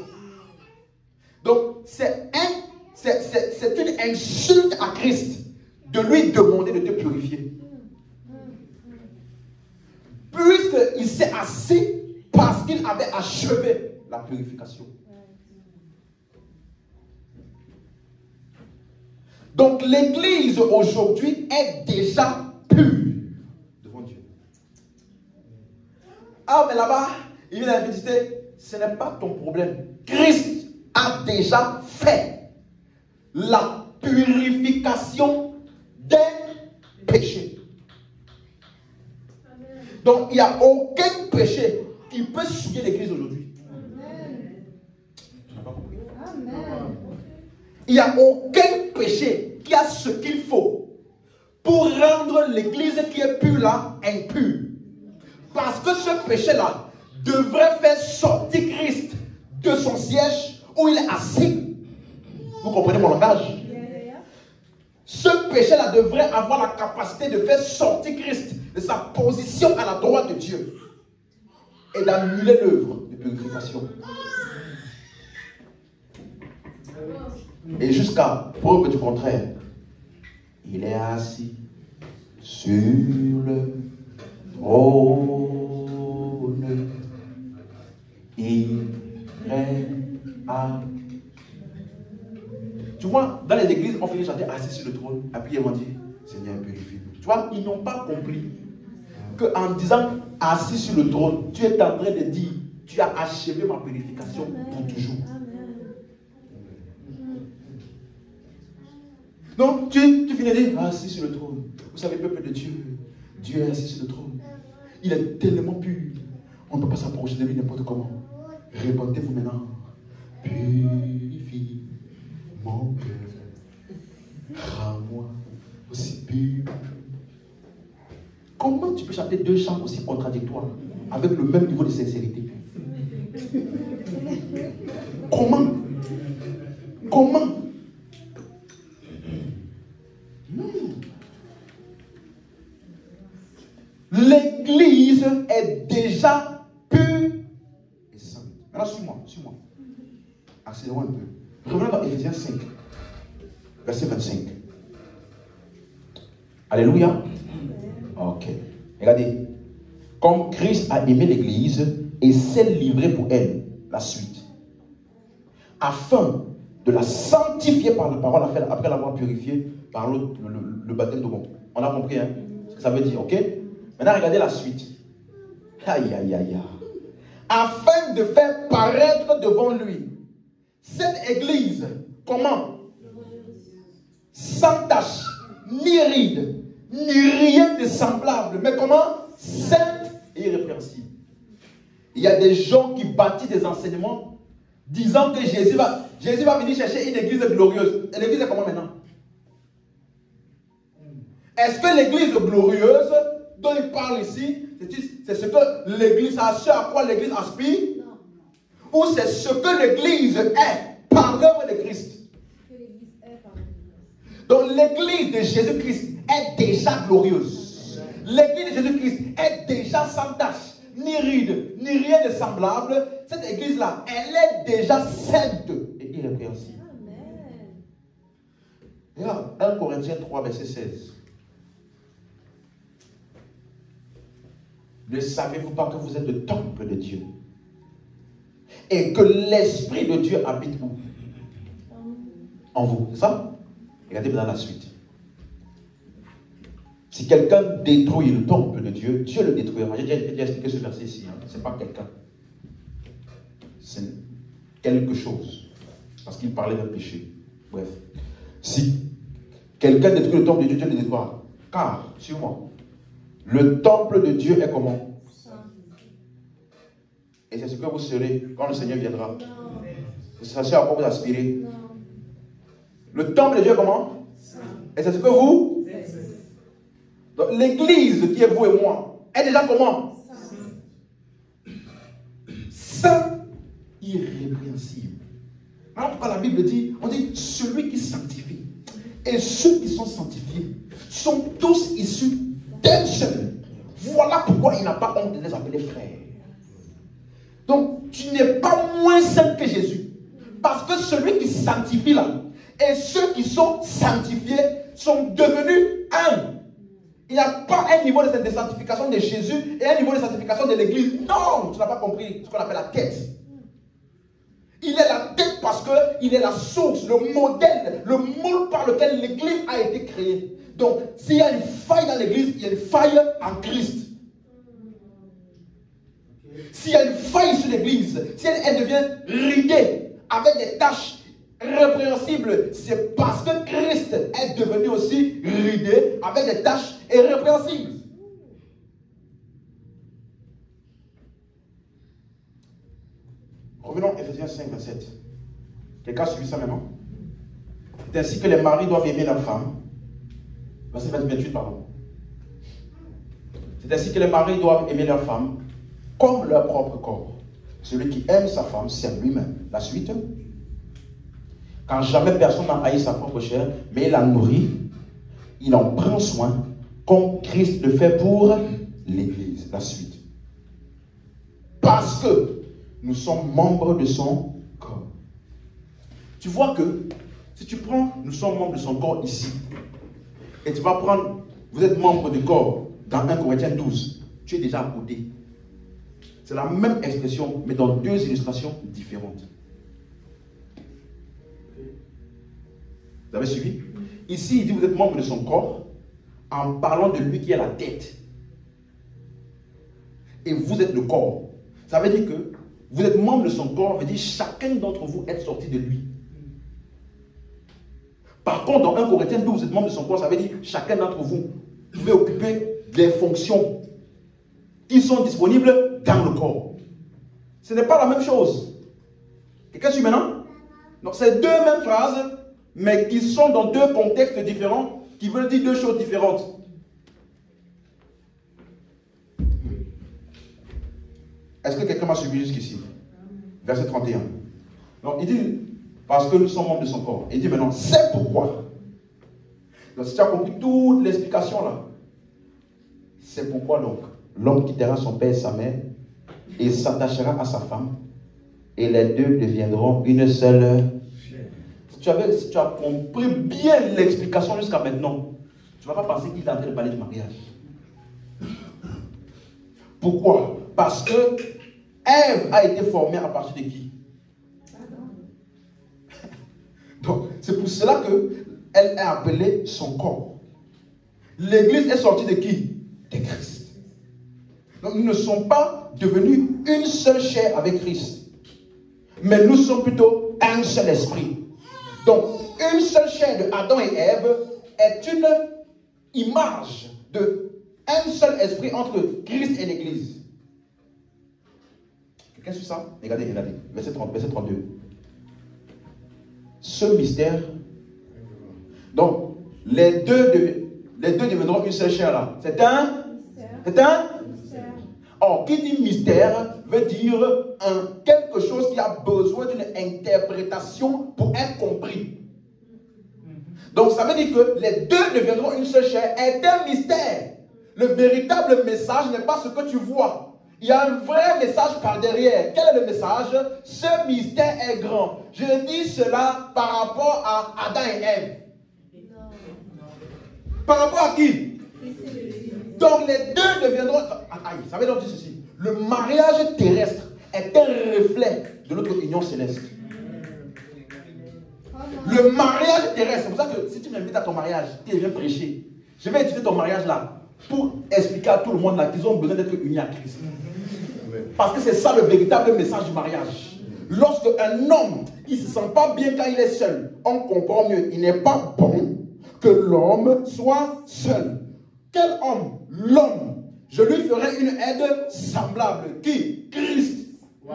Donc c'est une insulte à Christ de lui demander de te purifier. Puisqu'il s'est assis parce qu'il avait achevé la purification. Donc l'Église aujourd'hui est déjà pure devant Dieu. Ah mais là-bas, il vient visiter, ce n'est pas ton problème. Christ a déjà fait la purification des péchés. Donc, il n'y a aucun péché qui peut souiller l'Église aujourd'hui. Il n'y a aucun péché qui a ce qu'il faut pour rendre l'Église qui est pure là, impure. Parce que ce péché-là devrait faire sortir Christ de son siège où il est assis. Vous comprenez mon langage? Ce péché-là devrait avoir la capacité de faire sortir Christ de sa position à la droite de Dieu et d'annuler l'œuvre de purification. Et jusqu'à preuve du contraire, il est assis sur le trône. Il règne à... Tu vois, dans les églises, on finit de chanter assis sur le trône. Et puis ils vont dire, Seigneur, purifie-nous. Tu vois, ils n'ont pas compris qu'en disant assis sur le trône, tu es en train de dire, tu as achevé ma purification pour toujours. Non, tu finis de dire, assis sur le trône. Vous savez, peuple de Dieu, Dieu est assis sur le trône. Il est tellement pur. On ne peut pas s'approcher de lui n'importe comment. Répondez-vous maintenant. Purifie mon cœur. Rends-moi aussi pur. Comment tu peux chanter deux chants aussi contradictoires avec le même niveau de sincérité? Comment? Comment? L'église est déjà pure et sainte. Maintenant, suis-moi. Accélérons un peu. Revenons dans Éphésiens 5, verset 25. Alléluia. Ok. Regardez. Comme Christ a aimé l'église et s'est livré pour elle, la suite, afin de la sanctifier par la parole après l'avoir purifiée par le baptême de bon. On a compris, hein, ce que ça veut dire, ok? Maintenant, regardez la suite. Aïe, aïe, aïe, aïe. Afin de faire paraître devant lui cette église, comment? Sans tache, ni ride, ni rien de semblable, mais comment? Sainte et irrépréhensible. Il y a des gens qui bâtissent des enseignements disant que Jésus va venir chercher une église glorieuse. Et l'église est comment maintenant? Est-ce que l'église glorieuse dont il parle ici, c'est ce que l'église a, ce à quoi l'église aspire? Ou c'est ce que l'église est par l'œuvre de Christ? Donc l'église de Jésus-Christ est déjà glorieuse. L'église de Jésus-Christ est déjà sans tache, ni ride, ni rien de semblable. Cette église-là, elle est déjà sainte et irrépréhensible. Regarde, 1 Corinthiens 3, verset 16. Ne savez-vous pas que vous êtes le temple de Dieu et que l'Esprit de Dieu habite où? En vous. C'est ça? Regardez dans la suite. Si quelqu'un détruit le temple de Dieu, Dieu le détruira. J'ai déjà expliqué ce verset ici. Hein. Ce n'est pas quelqu'un. C'est quelque chose. Parce qu'il parlait d'un péché. Bref. Si quelqu'un détruit le temple de Dieu, Dieu le détruira. Car, sur moi, le temple de Dieu est comment? Et c'est ce que vous serez quand le Seigneur viendra. C'est ce à quoi vous aspirez. Le temple de Dieu est comment? Et c'est ce que vous? Donc l'église qui est vous et moi est déjà comment? Saint, irrépréhensible. Alors pourquoi la Bible dit, on dit celui qui sanctifie. Et ceux qui sont sanctifiés sont tous issus d'un seul. Voilà pourquoi il n'a pas honte de les appeler frères. Donc, tu n'es pas moins saint que Jésus. Parce que celui qui sanctifie là, et ceux qui sont sanctifiés sont devenus un. Il n'y a pas un niveau de sanctification de Jésus et un niveau de sanctification de l'église. Non, tu n'as pas compris ce qu'on appelle la tête. Il est la tête parce qu'il est la source, le modèle, le moule par lequel l'église a été créée. Donc, s'il y a une faille dans l'église, il y a une faille en Christ. S'il y a une faille sur l'église, si elle devient ridée, avec des taches répréhensibles, c'est parce que Christ est devenu aussi ridé, avec des taches irrépréhensibles. Revenons à Éphésiens 5, 27. Quelqu'un a suivi ça maintenant? C'est ainsi que les maris doivent aimer leurs femmes. Verset 28, pardon. C'est ainsi que les maris doivent aimer leur femme comme leur propre corps. Celui qui aime sa femme s'aime lui-même. La suite. Quand jamais personne n'a haï sa propre chair, mais il la nourrit, il en prend soin, comme Christ le fait pour l'Église. La suite. Parce que nous sommes membres de son corps. Tu vois que si tu prends, nous sommes membres de son corps ici, et tu vas prendre, vous êtes membre du corps dans 1 Corinthiens 12, tu es déjà à côté. C'est la même expression, mais dans deux illustrations différentes. Vous avez suivi? Ici, il dit vous êtes membre de son corps en parlant de lui qui est la tête. Et vous êtes le corps. Ça veut dire que vous êtes membre de son corps, ça veut dire chacun d'entre vous est sorti de lui. Par contre, dans 1 Corinthiens 12, vous êtes membre de son corps, ça veut dire chacun d'entre vous pouvez occuper des fonctions qui sont disponibles dans le corps. Ce n'est pas la même chose. Quelqu'un suit maintenant? Donc, c'est deux mêmes phrases, mais qui sont dans deux contextes différents, qui veulent dire deux choses différentes. Est-ce que quelqu'un m'a suivi jusqu'ici? Verset 31. Donc, il dit, parce que nous sommes membres de son corps. Il dit maintenant, c'est pourquoi. Donc, si tu as compris toute l'explication là, c'est pourquoi donc, l'homme quittera son père et sa mère et s'attachera à sa femme et les deux deviendront une seule. Si tu as compris bien l'explication jusqu'à maintenant, tu ne vas pas penser qu'il est en train de parler du mariage. Pourquoi? Parce que Ève a été formée à partir de qui? Donc, c'est pour cela qu'elle est appelée son corps. L'Église est sortie de qui? De Christ. Donc, nous ne sommes pas devenus une seule chair avec Christ. Mais nous sommes plutôt un seul esprit. Donc, une seule chair de Adam et Ève est une image de un seul esprit entre Christ et l'Église. Quelqu'un suit ça? Regardez, verset 32. Ce mystère, donc, les deux deviendront une seule chair là. C'est un mystère. Or, qui dit mystère veut dire quelque chose qui a besoin d'une interprétation pour être compris. Donc, ça veut dire que les deux deviendront une seule chair est un mystère. Le véritable message n'est pas ce que tu vois. Il y a un vrai message par derrière. Quel est le message? Ce mystère est grand. Je dis cela par rapport à Adam et Ève. Par rapport à qui? Donc les deux deviendront... ça veut dire ceci. Le mariage terrestre est un reflet de notre union céleste. Le mariage terrestre, c'est pour ça que si tu m'invites à ton mariage, tu viens prêcher. Je vais utiliser ton mariage là pour expliquer à tout le monde là qu'ils ont besoin d'être unis à Christ. Parce que c'est ça le véritable message du mariage. Lorsque un homme, il ne se sent pas bien quand il est seul, on comprend mieux. Il n'est pas bon que l'homme soit seul. Quel homme? L'homme. Je lui ferai une aide semblable. Qui? Christ. Wow.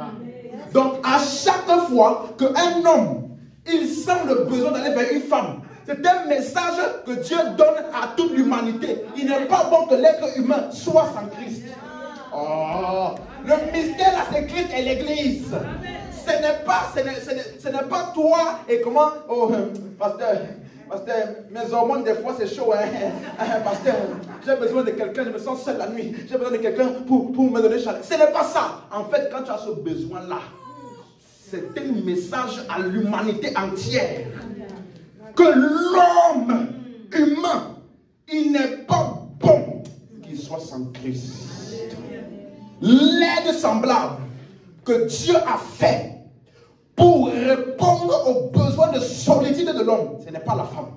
Donc à chaque fois qu'un homme, il sent le besoin d'aller vers une femme, c'est un message que Dieu donne à toute l'humanité. Il n'est pas bon que l'être humain soit sans Christ. Oh, le mystère là, c'est Christ et l'Église. Ce n'est pas toi et comment. Oh, pasteur, mes hormones des fois c'est chaud. Pasteur, j'ai besoin de quelqu'un, je me sens seul la nuit. J'ai besoin de quelqu'un pour me donner chaleur. Ce n'est pas ça. En fait, quand tu as ce besoin là, c'est un message à l'humanité entière. Que l'homme humain, il n'est pas bon qu'il soit sans Christ. L'aide semblable que Dieu a fait pour répondre aux besoins de solitude de l'homme, ce n'est pas la femme,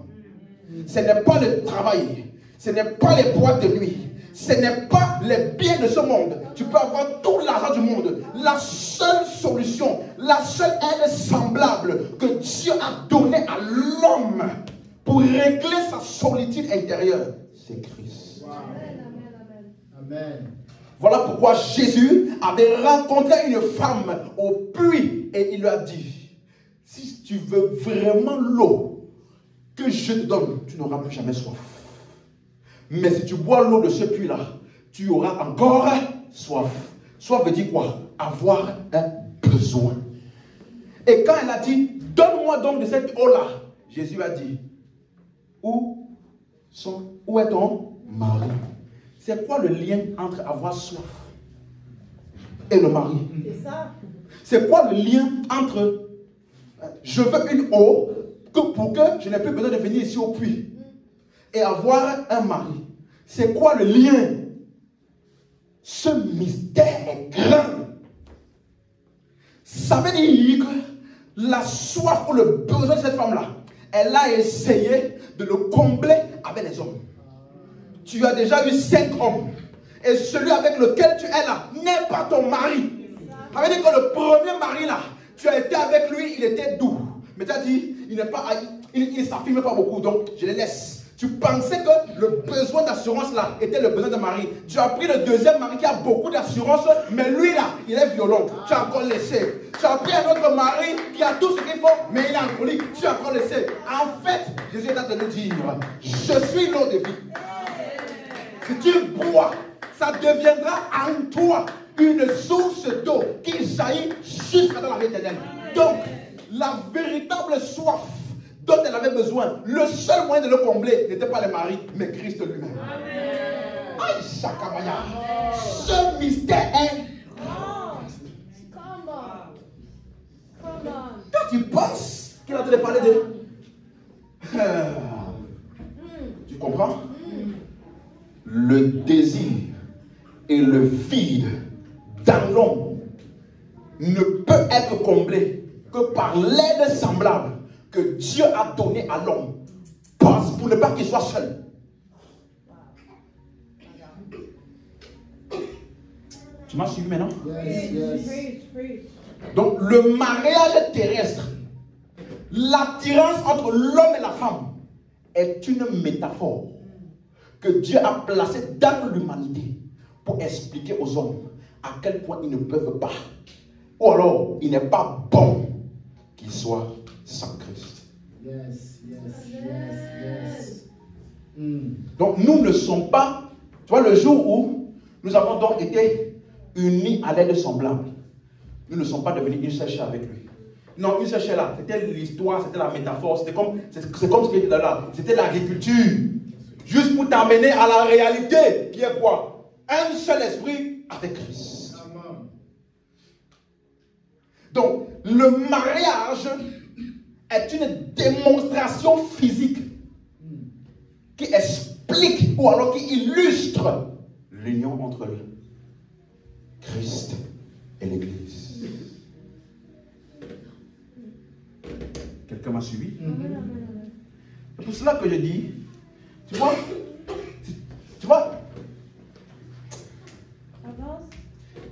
ce n'est pas le travail, ce n'est pas les boîtes de nuit, ce n'est pas les biens de ce monde. Tu peux avoir tout l'argent du monde. La seule solution, la seule aide semblable que Dieu a donnée à l'homme pour régler sa solitude intérieure, c'est Christ. Wow. Amen. Voilà pourquoi Jésus avait rencontré une femme au puits et il lui a dit, si tu veux vraiment l'eau que je te donne, tu n'auras plus jamais soif. Mais si tu bois l'eau de ce puits-là, tu auras encore soif. Soif veut dire quoi? Avoir un besoin. Et quand elle a dit, donne-moi donc de cette eau-là, Jésus a dit, où est ton mari? C'est quoi le lien entre avoir soif et le mari? C'est ça. C'est quoi le lien entre je veux une eau pour que je n'ai plus besoin de venir ici au puits et avoir un mari? C'est quoi le lien? Ce mystère est grand. Ça veut dire que la soif ou le besoin de cette femme-là, elle a essayé de le combler avec les hommes. Tu as déjà eu 5 hommes. Et celui avec lequel tu es là n'est pas ton mari. Ça veut dire que le premier mari là, tu as été avec lui, il était doux. Mais tu as dit, il ne s'affirme pas beaucoup, donc je le laisse. Tu pensais que le besoin d'assurance là était le besoin de mari. Tu as pris le deuxième mari qui a beaucoup d'assurance, mais lui là, il est violent. Tu as encore laissé. Tu as pris un autre mari qui a tout ce qu'il faut, mais il est alcoolique. Tu as encore laissé. En fait, Jésus est en train de nous dire, je suis l'eau de vie. Si tu bois, ça deviendra en toi une source d'eau qui jaillit jusqu'à dans la vie éternelle. Donc, la véritable soif dont elle avait besoin, le seul moyen de le combler n'était pas le mari, mais Christ lui-même. Aïe, Shakabaya. Ce mystère est... Come on. Come on. Quand tu penses qu'il a en train de parler de... Tu comprends? Le désir et le vide dans l'homme ne peut être comblé que par l'aide semblable que Dieu a donnée à l'homme pour ne pas qu'il soit seul. Tu m'as suivi maintenant? Donc le mariage terrestre, l'attirance entre l'homme et la femme est une métaphore que Dieu a placée dans l'humanité pour expliquer aux hommes à quel point ils ne peuvent pas, ou alors il n'est pas bon qu'ils soient sans Christ. Donc nous ne sommes pas, tu vois, le jour où nous avons donc été unis à l'aide semblable, nous ne sommes pas devenus une seule chair avec lui. Non, une seule chair là, c'était l'histoire, c'était la métaphore, c'est comme ce qui était là, c'était l'agriculture. Juste pour t'amener à la réalité qui est quoi? Un seul esprit avec Christ. Donc, le mariage est une démonstration physique qui explique ou alors qui illustre l'union entre Christ et l'Église. Quelqu'un m'a suivi? C'est pour cela que je dis, tu vois,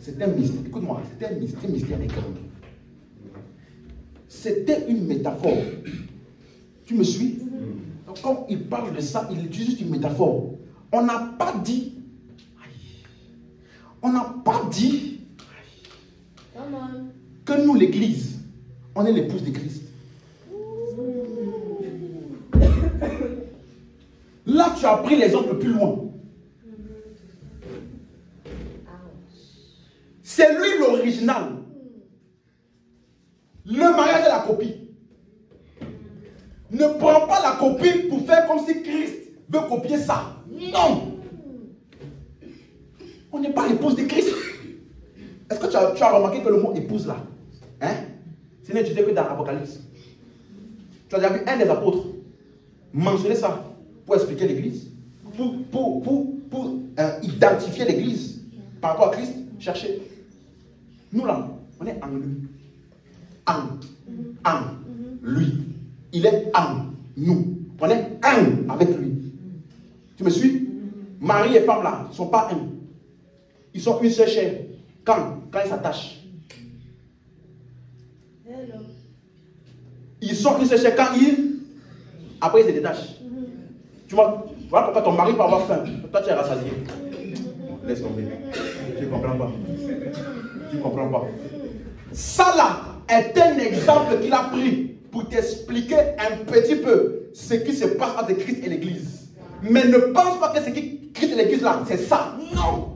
c'est un mystère, écoute-moi, c'était un mystère écran. C'était une métaphore. Tu me suis? Donc quand il parle de ça, il utilise juste une métaphore. On n'a pas dit que nous, l'Église, on est l'épouse de Christ. Là, tu as pris l'exemple plus loin. C'est lui l'original. Le mariage est la copie. Ne prends pas la copie pour faire comme si Christ veut copier ça. Non. On n'est pas l'épouse de Christ. Est-ce que tu as remarqué que le mot épouse là, hein, ce n'est utilisé que dans l'Apocalypse. Tu as déjà vu un des apôtres mentionner ça pour expliquer l'Église, pour identifier l'Église par rapport à Christ. Cherchez. Nous là, on est en lui. En lui. Il est en nous. On est un avec lui. Tu me suis? Mari et femme là ne sont pas un. Ils sont une seule chair. Quand ils s'attachent. Ils sont une seule chair quand après ils se détachent. Tu vois pourquoi ton mari peut avoir faim. Toi tu es rassasié. Laisse tomber. Tu ne comprends pas. Tu ne comprends pas. Ça là est un exemple qu'il a pris pour t'expliquer un petit peu ce qui se passe entre Christ et l'Église. Mais ne pense pas que ce qui Christ et l'église là, c'est ça. Non.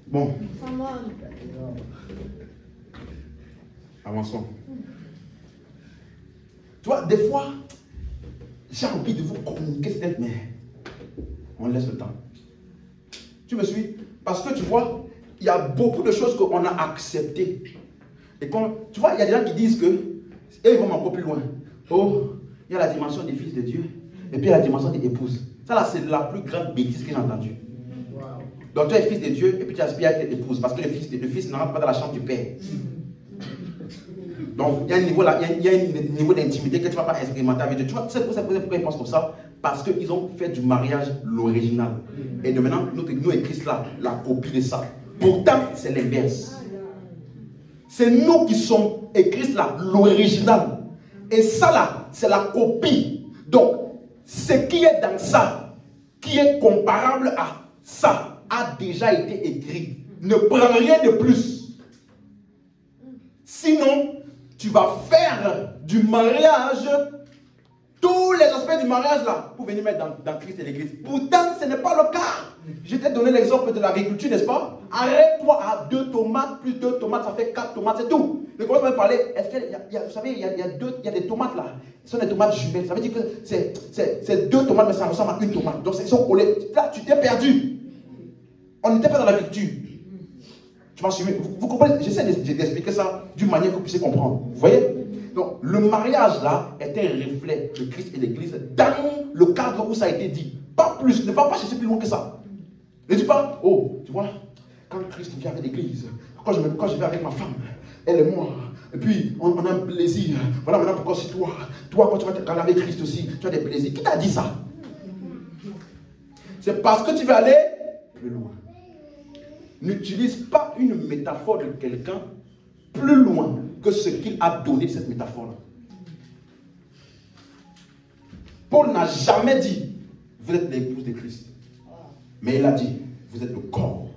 Bon. Avançons. Tu vois, des fois, j'ai envie de vous communiquer cette, mais on laisse le temps. Tu me suis? Parce que tu vois, il y a beaucoup de choses qu'on a acceptées. Et quand, tu vois, il y a des gens qui disent que, et ils vont encore plus loin. Oh, il y a la dimension des fils de Dieu, et puis il y a la dimension des épouses. Ça là, c'est la plus grande bêtise que j'ai entendue. Donc tu es fils de Dieu, et puis tu aspires à être épouse, parce que le fils ne rentre pas dans la chambre du Père. Donc, il y a un niveau, là, il y a un niveau d'intimité que tu ne vas pas expérimenter avec Dieu. Tu vois, c'est pourquoi ils pensent comme ça. Parce qu'ils ont fait du mariage l'original. Et de maintenant, nous et Christ là, la copie de ça. Pourtant, c'est l'inverse. C'est nous qui sommes et Christ là, l'original. Et ça là, c'est la copie. Donc, ce qui est dans ça, qui est comparable à ça, a déjà été écrit. Ne prends rien de plus. Sinon, tu vas faire du mariage, tous les aspects du mariage là, pour venir mettre dans Christ et l'église. Pourtant, ce n'est pas le cas. Je t'ai donné l'exemple de l'agriculture, n'est-ce pas? Arrête-toi à 2 tomates, plus 2 tomates, ça fait 4 tomates, c'est tout. Je commence à me parler, est-ce qu'il y a, vous savez, il y a des tomates là, ce sont des tomates jumelles. Ça veut dire que c'est 2 tomates, mais ça ressemble à une tomate. Donc, ils sont collés. Là, tu t'es perdu. On n'était pas dans l'agriculture. Tu m'as suivi? Vous comprenez? J'essaie d'expliquer ça d'une manière que vous puissiez comprendre. Vous voyez? Donc, le mariage là est un reflet de Christ et l'église dans le cadre où ça a été dit. Pas plus, ne va pas chercher plus loin que ça. Ne dis pas, oh, tu vois, quand Christ vient avec l'église, quand je vais avec ma femme, elle et moi, et puis on a un plaisir. Voilà maintenant pourquoi c'est toi. Toi, quand tu vas te avec Christ aussi, tu as des plaisirs. Qui t'a dit ça? C'est parce que tu vas aller plus loin. N'utilise pas une métaphore de quelqu'un plus loin que ce qu'il a donné de cette métaphore-là. Paul n'a jamais dit, vous êtes l'épouse de Christ. Mais il a dit, vous êtes le corps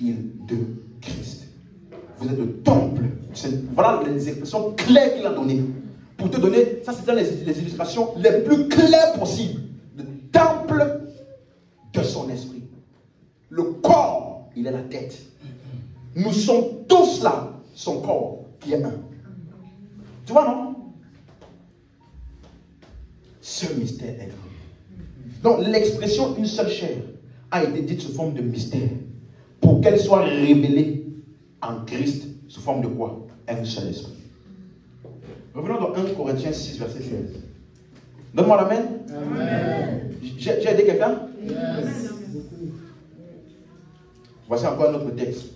de Christ. Vous êtes le temple. Voilà les expressions claires qu'il a données. Pour te donner, ça c'est les illustrations les plus claires possibles. Le temple de son esprit. Le corps, il est la tête. Nous sommes tous là, son corps qui est un. Tu vois, non? Ce mystère est grand. Donc, l'expression une seule chair a été dite sous forme de mystère pour qu'elle soit révélée en Christ sous forme de quoi? Un seul esprit. Revenons dans 1 Corinthiens 6, verset 16. Donne-moi la main. Amen. J'ai aidé quelqu'un? Yes. Voici encore un autre texte.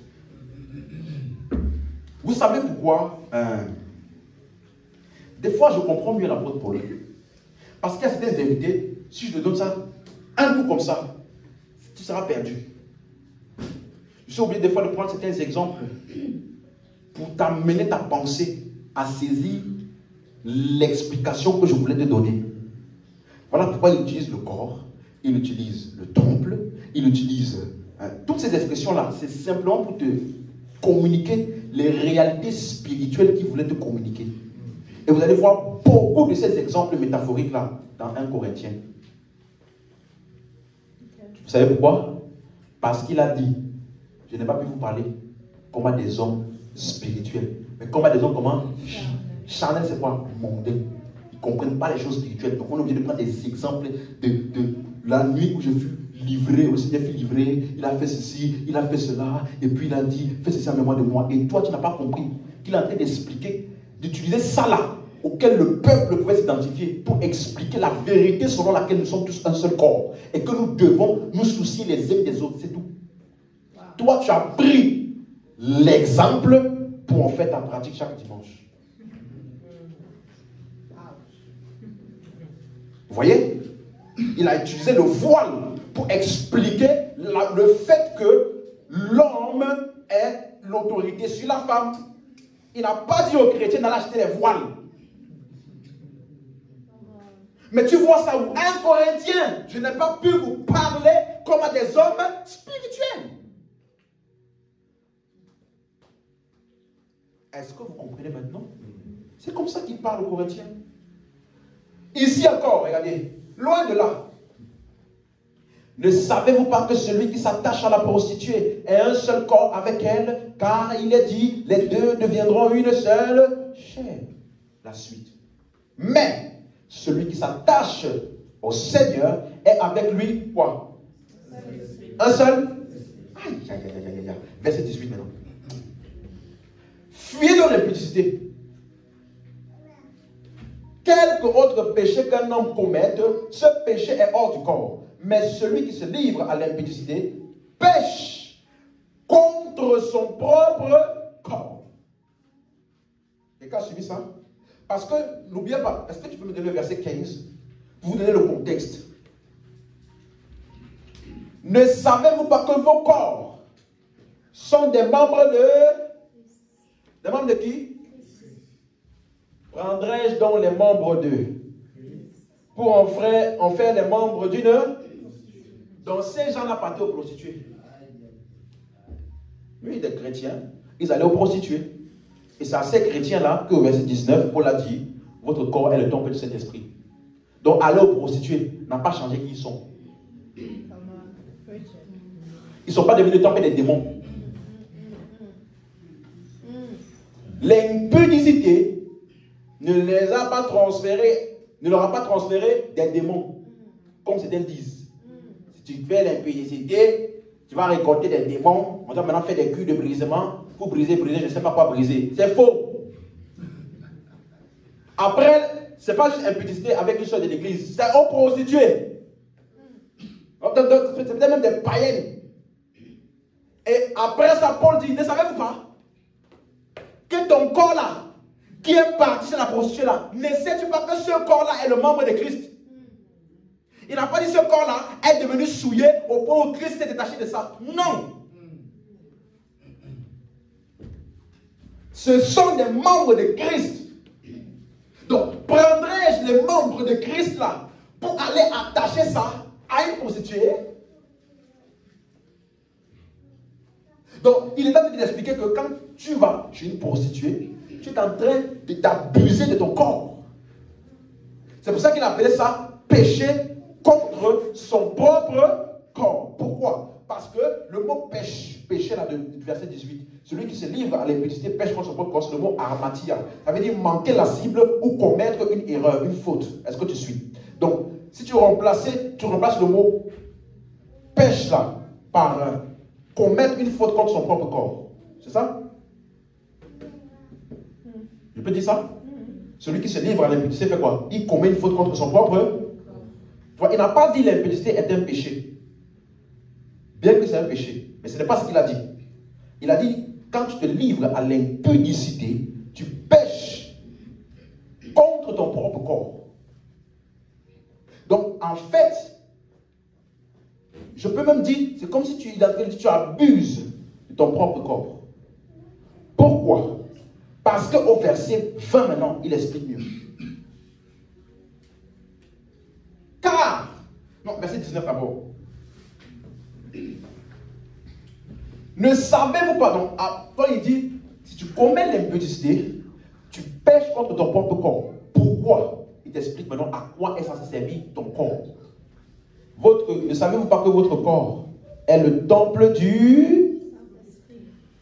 Vous savez pourquoi des fois je comprends mieux l'apôtre Paul. Parce qu'il y a certaines vérités, si je te donne ça, un coup comme ça, tu seras perdu. Je suis obligé des fois de prendre certains exemples pour t'amener ta pensée à saisir l'explication que je voulais te donner. Voilà pourquoi il utilise le corps, il utilise le temple, il utilise toutes ces expressions-là. C'est simplement pour te communiquer les réalités spirituelles qu'il voulait te communiquer. Et vous allez voir beaucoup de ces exemples métaphoriques-là dans 1 Corinthiens. Vous savez pourquoi? Parce qu'il a dit, je n'ai pas pu vous parler comme à des hommes spirituels, mais comme à des hommes comment? Charnel, c'est quoi? Mondain. Ils ne comprennent pas les choses spirituelles. Donc on est obligé de prendre des exemples de la nuit où je fus livré, le Seigneur fut livré, il a fait ceci, il a fait cela, et puis il a dit, fais ceci en mémoire de moi. Et toi, tu n'as pas compris qu'il est en train d'expliquer, d'utiliser ça là, auquel le peuple pouvait s'identifier, pour expliquer la vérité selon laquelle nous sommes tous un seul corps, et que nous devons nous soucier les uns des autres, c'est tout. Wow. Toi, tu as pris l'exemple pour en faire ta pratique chaque dimanche. Vous voyez? Il a utilisé le voile pour expliquer le fait que l'homme est l'autorité sur la femme. Il n'a pas dit aux chrétiens d'aller acheter les voiles. Mais tu vois ça où 1 Corinthiens, je n'ai pas pu vous parler comme à des hommes spirituels. Est-ce que vous comprenez maintenant? C'est comme ça qu'il parle aux Corinthiens. Ici encore, regardez, loin de là. Ne savez-vous pas que celui qui s'attache à la prostituée est un seul corps avec elle, car il est dit, les deux deviendront une seule chair. La suite. Mais celui qui s'attache au Seigneur est avec lui quoi? Un seul. Aïe, aïe, aïe, aïe, aïe. Verset 18 maintenant. Fuyez dans l'impudicité. Quelque autre péché qu'un homme commette, ce péché est hors du corps. Mais celui qui se livre à l'impudicité pêche contre son propre corps. Quelqu'un a suivi ça? Parce que, n'oubliez pas, est-ce que tu peux me donner le verset 15 pour vous donner le contexte? Ne savez-vous pas que vos corps sont des membres de... Des membres de qui? Prendrai-je donc les membres d'eux pour en faire les membres d'une? Donc ces gens-là partaient aux prostituées. Oui, des chrétiens, ils allaient aux prostituées. Et c'est à ces chrétiens-là qu'au verset 19, Paul a dit, votre corps est le temple du Saint-Esprit. Donc aller aux prostituées n'a pas changé qui ils sont. Ils ne sont pas devenus le temple des démons. L'impudicité ne leur a pas transféré des démons, comme certains disent. Si tu fais l'impudicité, tu vas récolter des démons. On doit maintenant faire des cures de brisement pour briser, je ne sais pas quoi briser. C'est faux. Après, ce n'est pas juste impudicité avec une soeur de l'église, c'est aux prostituées. C'est peut-être même des païennes. Et après ça, Paul dit, ne savez-vous pas que ton corps là, qui est parti sur la prostituée là, ne sais-tu pas que ce corps là est le membre de Christ? Il n'a pas dit ce corps là est devenu souillé au point où Christ s'est détaché de ça. Non. Ce sont des membres de Christ. Donc, prendrai-je les membres de Christ là pour aller attacher ça à une prostituée? Donc, il est en train d'expliquer que quand tu vas chez une prostituée, tu es en train d'abuser de ton corps. C'est pour ça qu'il appelait ça péché contre son propre corps. Pourquoi? Parce que le mot péché là, du verset 18, celui qui se livre à l'impudicité pêche contre son propre corps, c'est le mot armatia. Ça veut dire manquer la cible ou commettre une erreur, une faute. Est-ce que tu suis? Donc, si tu remplaces le mot pêche là par commettre une faute contre son propre corps. C'est ça? Je peux dire ça? Celui qui se livre à l'impudicité fait quoi? Il commet une faute contre son propre. Il n'a pas dit l'impudicité est un péché. Bien que c'est un péché. Mais ce n'est pas ce qu'il a dit. Il a dit, quand tu te livres à l'impudicité, tu pêches contre ton propre corps. Donc, en fait, je peux même dire, c'est comme si tu abuses de ton propre corps. Pourquoi? Parce qu'au verset 20 maintenant, il explique mieux. Car, non, verset 19 d'abord. Ne savez-vous pas, donc, quand il dit, si tu commets l'impudicité, tu pêches contre ton propre corps. Pourquoi? Il t'explique maintenant à quoi est censé servir ton corps. Ne savez-vous pas que votre corps est le temple du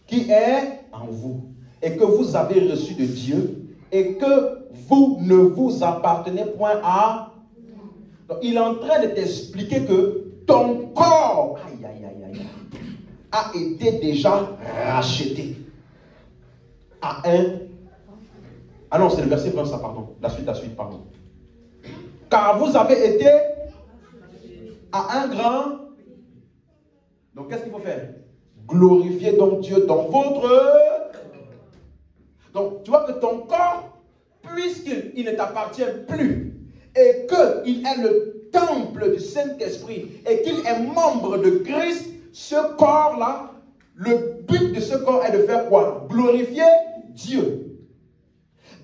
qui est en vous et que vous avez reçu de Dieu et que vous ne vous appartenez point à... Donc, il est en train de t'expliquer que ton corps a été déjà racheté à un... Ah non, c'est le verset 20, ça, pardon. La suite, pardon. Car vous avez été à un grand... Donc, qu'est-ce qu'il faut faire? Glorifier donc Dieu dans votre... Donc, tu vois que ton corps, puisqu'il ne t'appartient plus, et qu'il est le temple du Saint-Esprit, et qu'il est membre de Christ, ce corps-là, le but de ce corps est de faire quoi? Glorifier Dieu.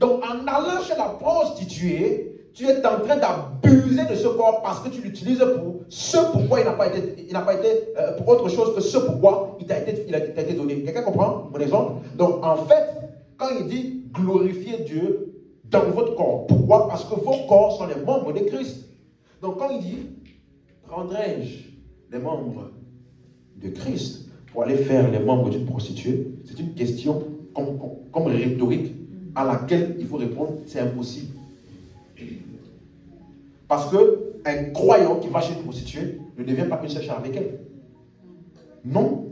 Donc, en allant chez la prostituée, tu es en train d'abuser de ce corps parce que tu l'utilises pour ce pourquoi il n'a pas été pour autre chose que ce pourquoi il t'a été donné. Quelqu'un comprend mon exemple? Donc, en fait, quand il dit glorifier Dieu, dans votre corps. Pourquoi? Parce que vos corps sont les membres de Christ. Donc quand il dit, prendrai-je les membres de Christ pour aller faire les membres d'une prostituée, c'est une question comme rhétorique à laquelle il faut répondre, c'est impossible. Parce qu'un croyant qui va chez une prostituée ne devient pas une seule chair avec elle. Non,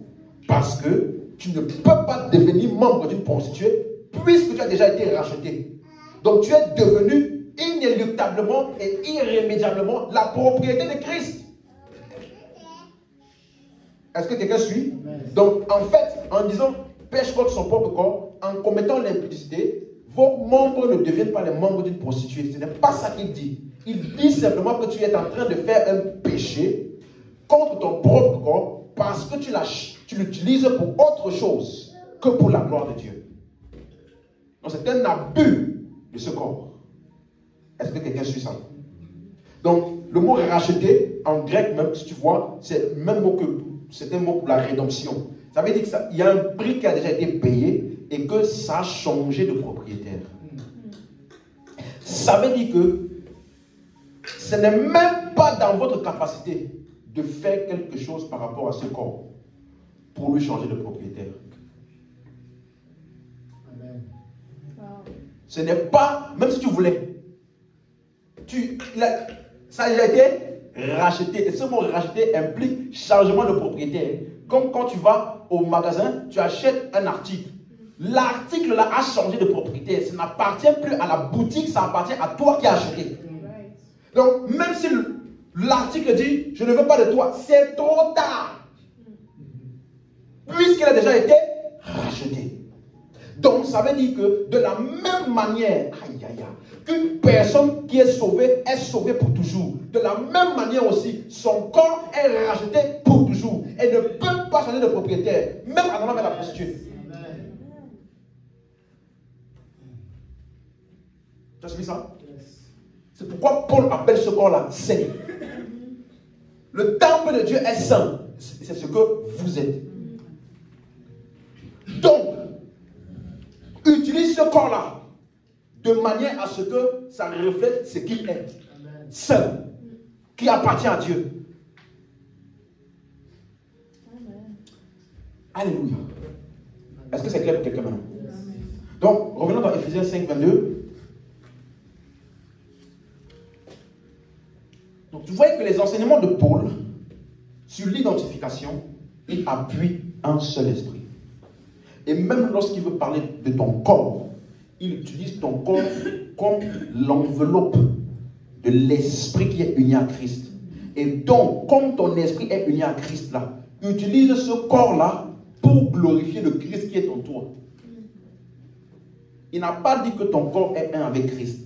parce que tu ne peux pas devenir membre d'une prostituée puisque tu as déjà été racheté. Donc tu es devenu inéluctablement et irrémédiablement la propriété de Christ. Est-ce que quelqu'un suit? Donc en fait, en disant pêche contre son propre corps, en commettant l'impudicité, vos membres ne deviennent pas les membres d'une prostituée. Ce n'est pas ça qu'il dit. Il dit simplement que tu es en train de faire un péché contre ton propre corps parce que tu l'utilises pour autre chose que pour la gloire de Dieu. Donc c'est un abus de ce corps. Est-ce que quelqu'un suit ça? Donc le mot racheter, en grec même, si tu vois, c'est le même mot que c'est un mot pour la rédemption. Ça veut dire qu'il y a un prix qui a déjà été payé et que ça a changé de propriétaire. Ça veut dire que ce n'est même pas dans votre capacité de faire quelque chose par rapport à ce corps pour lui changer de propriétaire. Amen. Ce n'est pas, même si tu voulais, ça a déjà été racheté. Et ce mot racheté implique changement de propriétaire. Comme quand tu vas au magasin, tu achètes un article. L'article là a changé de propriétaire. Ça n'appartient plus à la boutique, ça appartient à toi qui as acheté. Donc, même si l'article dit, je ne veux pas de toi, c'est trop tard. Puisqu'il a déjà été racheté. Donc, ça veut dire que de la même manière, qu'une personne qui est sauvée pour toujours. De la même manière aussi, son corps est racheté pour toujours. Elle ne peut pas changer de propriétaire, même en allant vers la prostituée. Tu as suivi ça? C'est pourquoi Paul appelle ce corps-là saint. Le temple de Dieu est saint. C'est ce que vous êtes. Donc, utilise ce corps-là de manière à ce que ça reflète ce qu'il est. Saint. Qui appartient à Dieu. Alléluia. Est-ce que c'est clair pour quelqu'un maintenant? Donc, revenons dans Ephésiens 5, 22. Donc, tu vois que les enseignements de Paul sur l'identification, il appuie un seul esprit. Et même lorsqu'il veut parler de ton corps, il utilise ton corps comme l'enveloppe de l'esprit qui est uni à Christ. Et donc, comme ton esprit est uni à Christ là, utilise ce corps-là pour glorifier le Christ qui est en toi. Il n'a pas dit que ton corps est un avec Christ.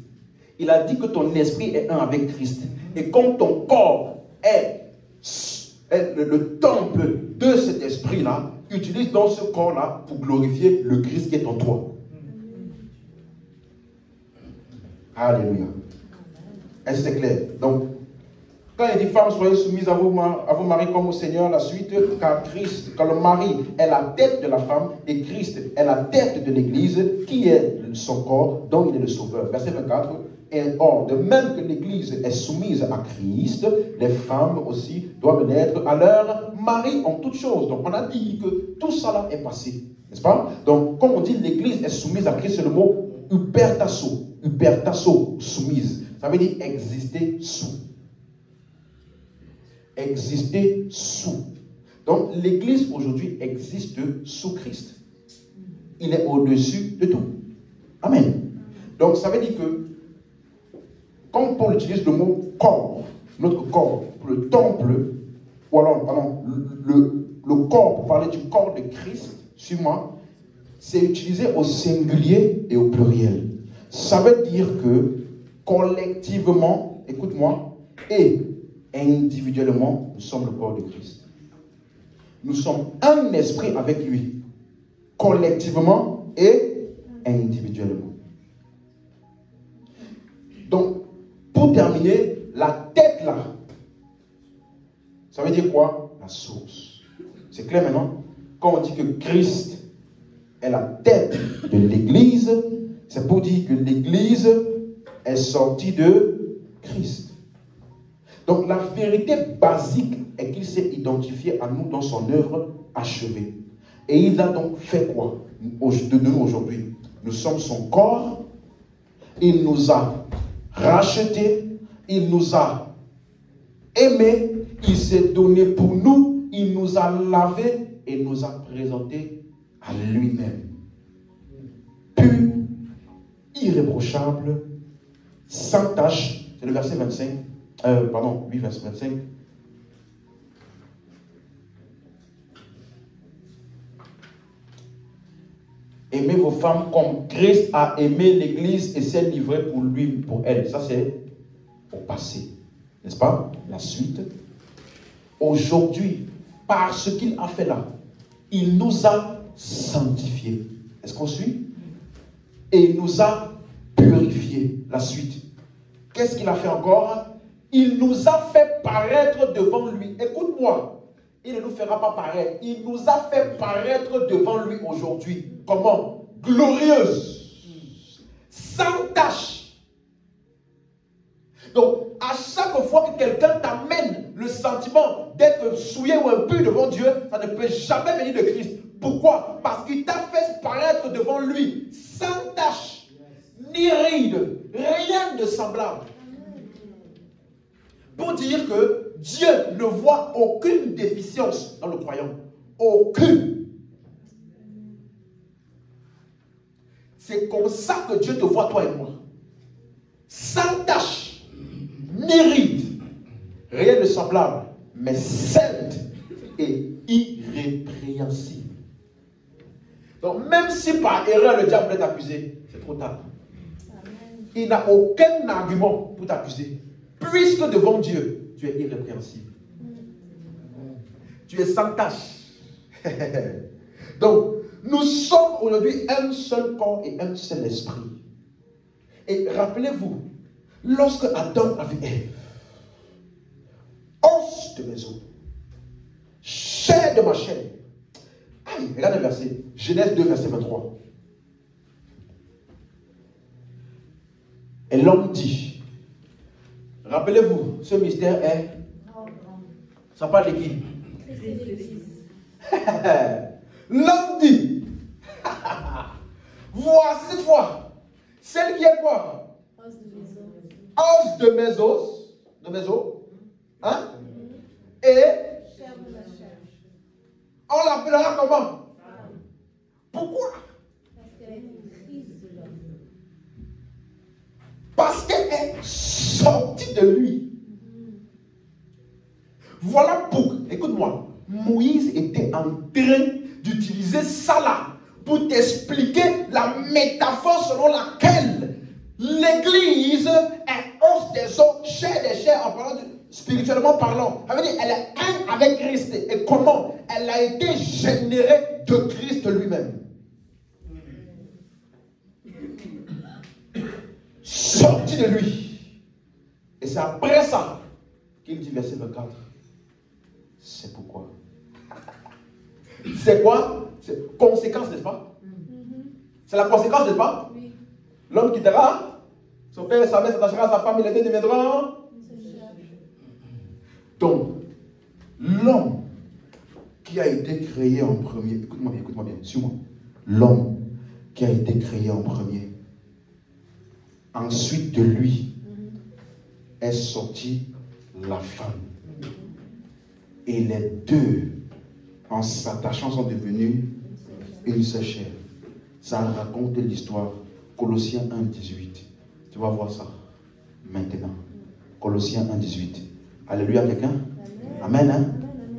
Il a dit que ton esprit est un avec Christ. Et comme ton corps est le temple de cet esprit-là, utilise donc ce corps-là pour glorifier le Christ qui est en toi. Alléluia. Est-ce que c'est clair? Donc, quand il dit femmes, soyez soumises à vos maris comme au Seigneur, la suite, car le mari est la tête de la femme et Christ est la tête de l'Église, qui est son corps, dont il est le sauveur. Verset 24. Et or, de même que l'Église est soumise à Christ, les femmes aussi doivent l'être à leur mari en toutes choses. Donc, on a dit que tout ça là est passé. N'est-ce pas? Donc, comme on dit l'Église est soumise à Christ, c'est le mot hubertasso. Hubertasso, soumise. Ça veut dire exister sous. Exister sous. Donc, l'Église aujourd'hui existe sous Christ. Il est au-dessus de tout. Amen. Donc, ça veut dire que quand Paul utilise le mot corps, notre corps, pour le temple, ou alors, pardon, le corps, pour parler du corps de Christ, suis-moi, c'est utilisé au singulier et au pluriel. Ça veut dire que collectivement, écoute-moi, et individuellement, nous sommes le corps de Christ. Nous sommes un esprit avec lui, collectivement et individuellement. Donc, pour terminer, la tête là, ça veut dire quoi? La source. C'est clair maintenant? Quand on dit que Christ est la tête de l'Église, C'est pour dire que l'Église est sortie de Christ. Donc la vérité basique est qu'il s'est identifié à nous dans son œuvre achevée. Et il a donc fait quoi de nous aujourd'hui? Nous sommes son corps. Il nous a rachetés. Il nous a aimés. Il s'est donné pour nous. Il nous a lavés et nous a présentés à lui-même. Pur, irréprochable, sans tache. C'est le verset 25. Oui, verset 25. Aimez vos femmes comme Christ a aimé l'Église et s'est livré pour lui, pour elle. Ça, c'est au passé. N'est-ce pas? La suite. Aujourd'hui, par ce qu'il a fait là, il nous a sanctifiés. Est-ce qu'on suit? Et il nous a purifiés. La suite. Qu'est-ce qu'il a fait encore? Il nous a fait paraître devant lui. Écoute-moi. Il ne nous fera pas paraître. Il nous a fait paraître devant lui aujourd'hui. Comment? Glorieuse. Sans tache. Donc, à chaque fois que quelqu'un t'amène le sentiment d'être souillé ou impur devant Dieu, ça ne peut jamais venir de Christ. Pourquoi? Parce qu'il t'a fait paraître devant lui sans tache, ni ride, rien de semblable. Pour dire que Dieu ne voit aucune déficience dans le croyant. Aucune. C'est comme ça que Dieu te voit, toi et moi. Sans tache, ni ride, rien de semblable, mais sainte et irrépréhensible. Donc même si par erreur le diable veut t'accuser, c'est trop tard. Il n'a aucun argument pour t'accuser. Puisque devant Dieu, tu es irrépréhensible. Tu es sans tache. Donc, nous sommes aujourd'hui un seul corps et un seul esprit. Et rappelez-vous, lorsque Adam avait Ève, os de mes os, chair de ma chair. Aïe, regarde le verset. Genèse 2, verset 23. Et l'homme dit, rappelez-vous, ce mystère est... Ça parle de qui? L'homme dit, voici cette fois, celle qui est quoi? Os de mes os. De mes os. Hein? Et on l'appellera comment? Pourquoi? Parce qu'elle est sortie de lui. Voilà pour, écoute-moi, Moïse était en train d'utiliser ça là pour t'expliquer la métaphore selon laquelle l'Église est os des os, chair des chairs, en parlant spirituellement parlant. Ça veut dire qu'elle est un avec Christ. Et comment? Elle a été générée de Christ lui-même. Sorti de lui. Et c'est après ça qu'il dit, verset 24, c'est pourquoi. C'est quoi? C'est conséquence, n'est-ce pas? C'est la conséquence, n'est-ce pas? Oui. L'homme quittera son père et sa mère, s'attachera à sa femme, et les deux deviendront. Donc, l'homme qui a été créé en premier, écoute-moi bien, suis-moi. L'homme qui a été créé en premier, ensuite de lui est sortie la femme. Et les deux, en s'attachant, sont devenus une seule chair. Ça raconte l'histoire. Colossiens 1, 18. Tu vas voir ça maintenant. Colossiens 1, 18. Alléluia, quelqu'un? Amen, hein?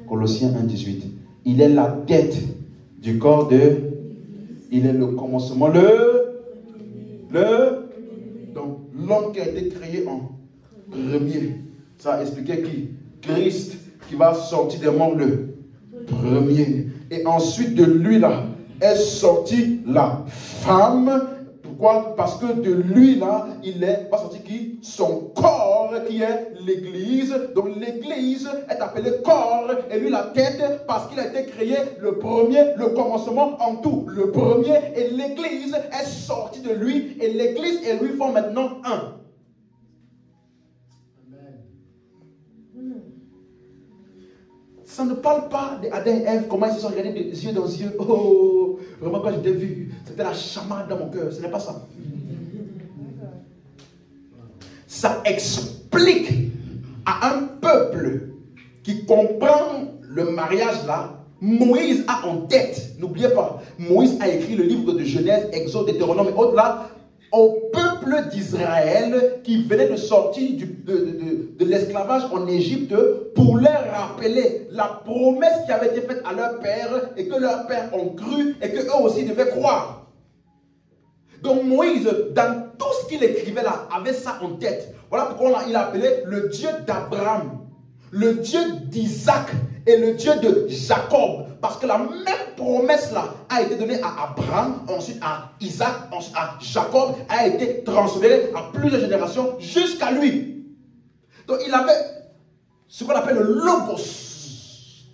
Colossiens 1, 18. Il est la tête du corps de... Il est le commencement, donc, l'homme qui a été créé en premier. Ça a expliqué qui? Christ, qui va sortir des morts le premier. Et ensuite de lui là, est sortie la femme. Pourquoi? Pourquoi? Parce que de lui, là, il est, va sortir qui? Son corps, qui est l'Église. Donc l'Église est appelée corps, et lui la tête, parce qu'il a été créé le premier, le commencement en tout. Le premier, et l'Église est sortie de lui, et l'Église et lui font maintenant un. Ça ne parle pas d'Adam et Ève, comment ils se sont regardés des yeux dans les yeux. Oh, vraiment quand je t'ai vu, c'était la chamade dans mon cœur. Ce n'est pas ça. Ça explique à un peuple qui comprend le mariage là. Moïse a en tête, n'oubliez pas, Moïse a écrit le livre de Genèse, Exode, Deutéronome et autres là, au peuple d'Israël qui venait de sortir de l'esclavage en Égypte pour leur rappeler la promesse qui avait été faite à leur père et que leurs pères ont cru et qu'eux aussi devaient croire. Donc Moïse, dans tout ce qu'il écrivait là, avait ça en tête. Voilà pourquoi il a appelé le Dieu d'Abraham, le Dieu d'Isaac et le Dieu de Jacob. Parce que la même promesse là a été donnée à Abraham, ensuite à Isaac, ensuite à Jacob, a été transférée à plusieurs générations jusqu'à lui. Donc il avait ce qu'on appelle le logos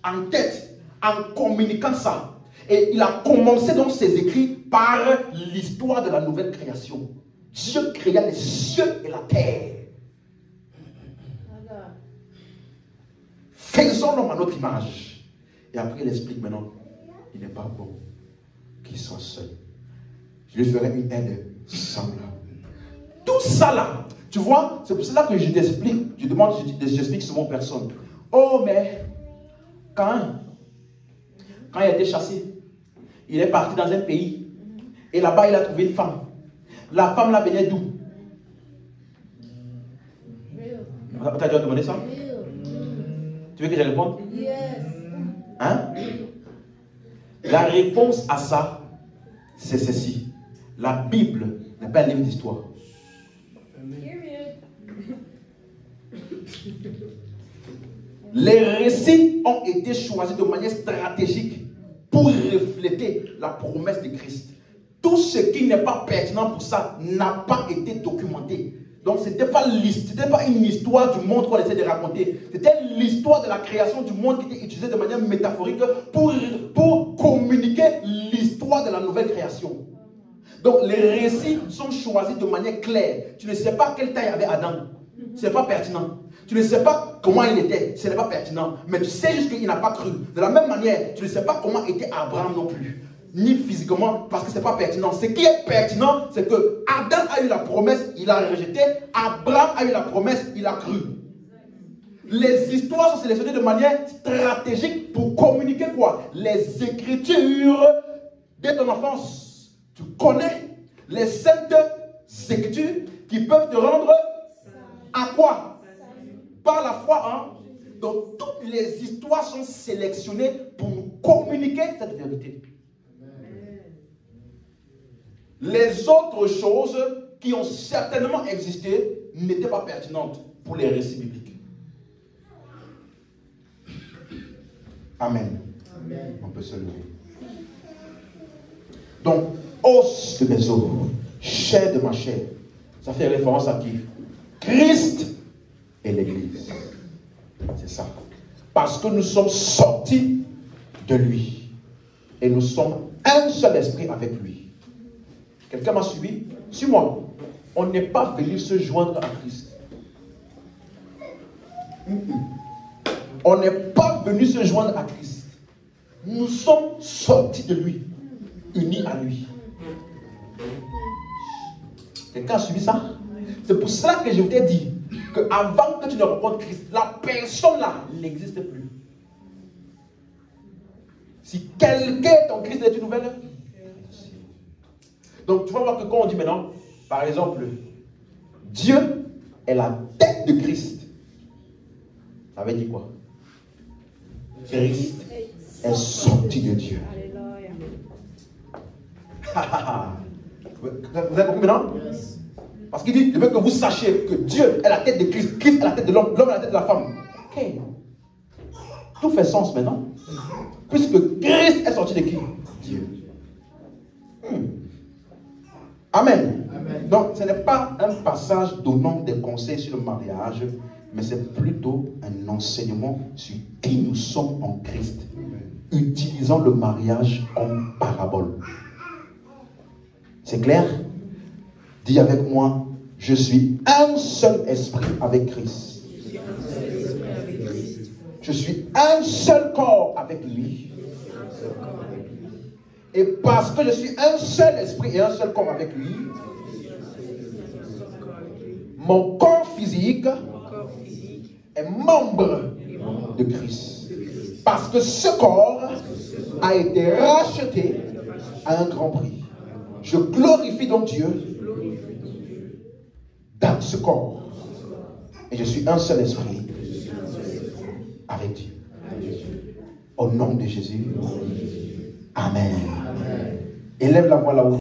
en tête, en communiquant ça. Et il a commencé donc ses écrits par l'histoire de la nouvelle création. Dieu créa les cieux et la terre. Faisons l'homme à notre image. Et après, il explique maintenant, il n'est pas bon qu'il soit seul. Je lui ferai une aide semblable. Tout ça là, tu vois, c'est pour cela que je t'explique, j'explique souvent aux personnes. Oh, mais quand il a été chassé, il est parti dans un pays. Et là-bas, il a trouvé une femme. La femme là venait d'où? Tu as déjà demandé ça? Tu veux que je réponde? Yes. Hein? La réponse à ça, c'est ceci. La Bible n'est pas un livre d'histoire. Les récits ont été choisis de manière stratégique pour refléter la promesse de Christ. Tout ce qui n'est pas pertinent pour ça n'a pas été documenté. Donc, ce n'était pas une histoire du monde qu'on essaie de raconter. C'était l'histoire de la création du monde qui était utilisée de manière métaphorique pour communiquer l'histoire de la nouvelle création. Donc, les récits sont choisis de manière claire. Tu ne sais pas quelle taille avait Adam. Ce n'est pas pertinent. Tu ne sais pas comment il était. Ce n'est pas pertinent. Mais tu sais juste qu'il n'a pas cru. De la même manière, tu ne sais pas comment était Abraham non plus. Ni physiquement, parce que ce n'est pas pertinent. Ce qui est pertinent, c'est que Adam a eu la promesse, il a rejeté. Abraham a eu la promesse, il a cru. Les histoires sont sélectionnées de manière stratégique pour communiquer quoi? Les Écritures de ton enfance. Tu connais les saintes Écritures qui peuvent te rendre à quoi? Par la foi, hein? Donc toutes les histoires sont sélectionnées pour nous communiquer cette vérité. Les autres choses qui ont certainement existé n'étaient pas pertinentes pour les récits bibliques. Amen. Amen. On peut se lever. Donc, os de mes os, chair de ma chair, ça fait référence à qui? Christ et l'Église. C'est ça. Parce que nous sommes sortis de lui. Et nous sommes un seul esprit avec lui. Quelqu'un m'a suivi? Suis-moi. On n'est pas venu se joindre à Christ. On n'est pas venu se joindre à Christ. Nous sommes sortis de lui, unis à lui. Quelqu'un a suivi ça? C'est pour cela que je vous ai dit qu'avant que tu ne rencontres Christ, la personne là n'existe plus. Si quelqu'un est en Christ, est une nouvelle. Donc tu vas voir que quand on dit maintenant, par exemple, Dieu est la tête de Christ. Ça veut dire quoi? Christ est sorti de Dieu. Vous avez compris maintenant? Parce qu'il dit, je veux que vous sachiez que Dieu est la tête de Christ, Christ est la tête de l'homme, l'homme est la tête de la femme. Ok. Tout fait sens maintenant. Puisque Christ est sorti de qui? Dieu. Amen. Donc, ce n'est pas un passage donnant des conseils sur le mariage, mais c'est plutôt un enseignement sur qui nous sommes en Christ, utilisant le mariage comme parabole. C'est clair? Dis avec moi, je suis un seul esprit avec Christ. Je suis un seul corps avec lui. Et parce que je suis un seul esprit et un seul corps avec lui, mon corps physique est membre de Christ. Parce que ce corps a été racheté à un grand prix. Je glorifie donc Dieu dans ce corps. Et je suis un seul esprit avec Dieu. Au nom de Jésus. Amen. Élève la voix là-haut.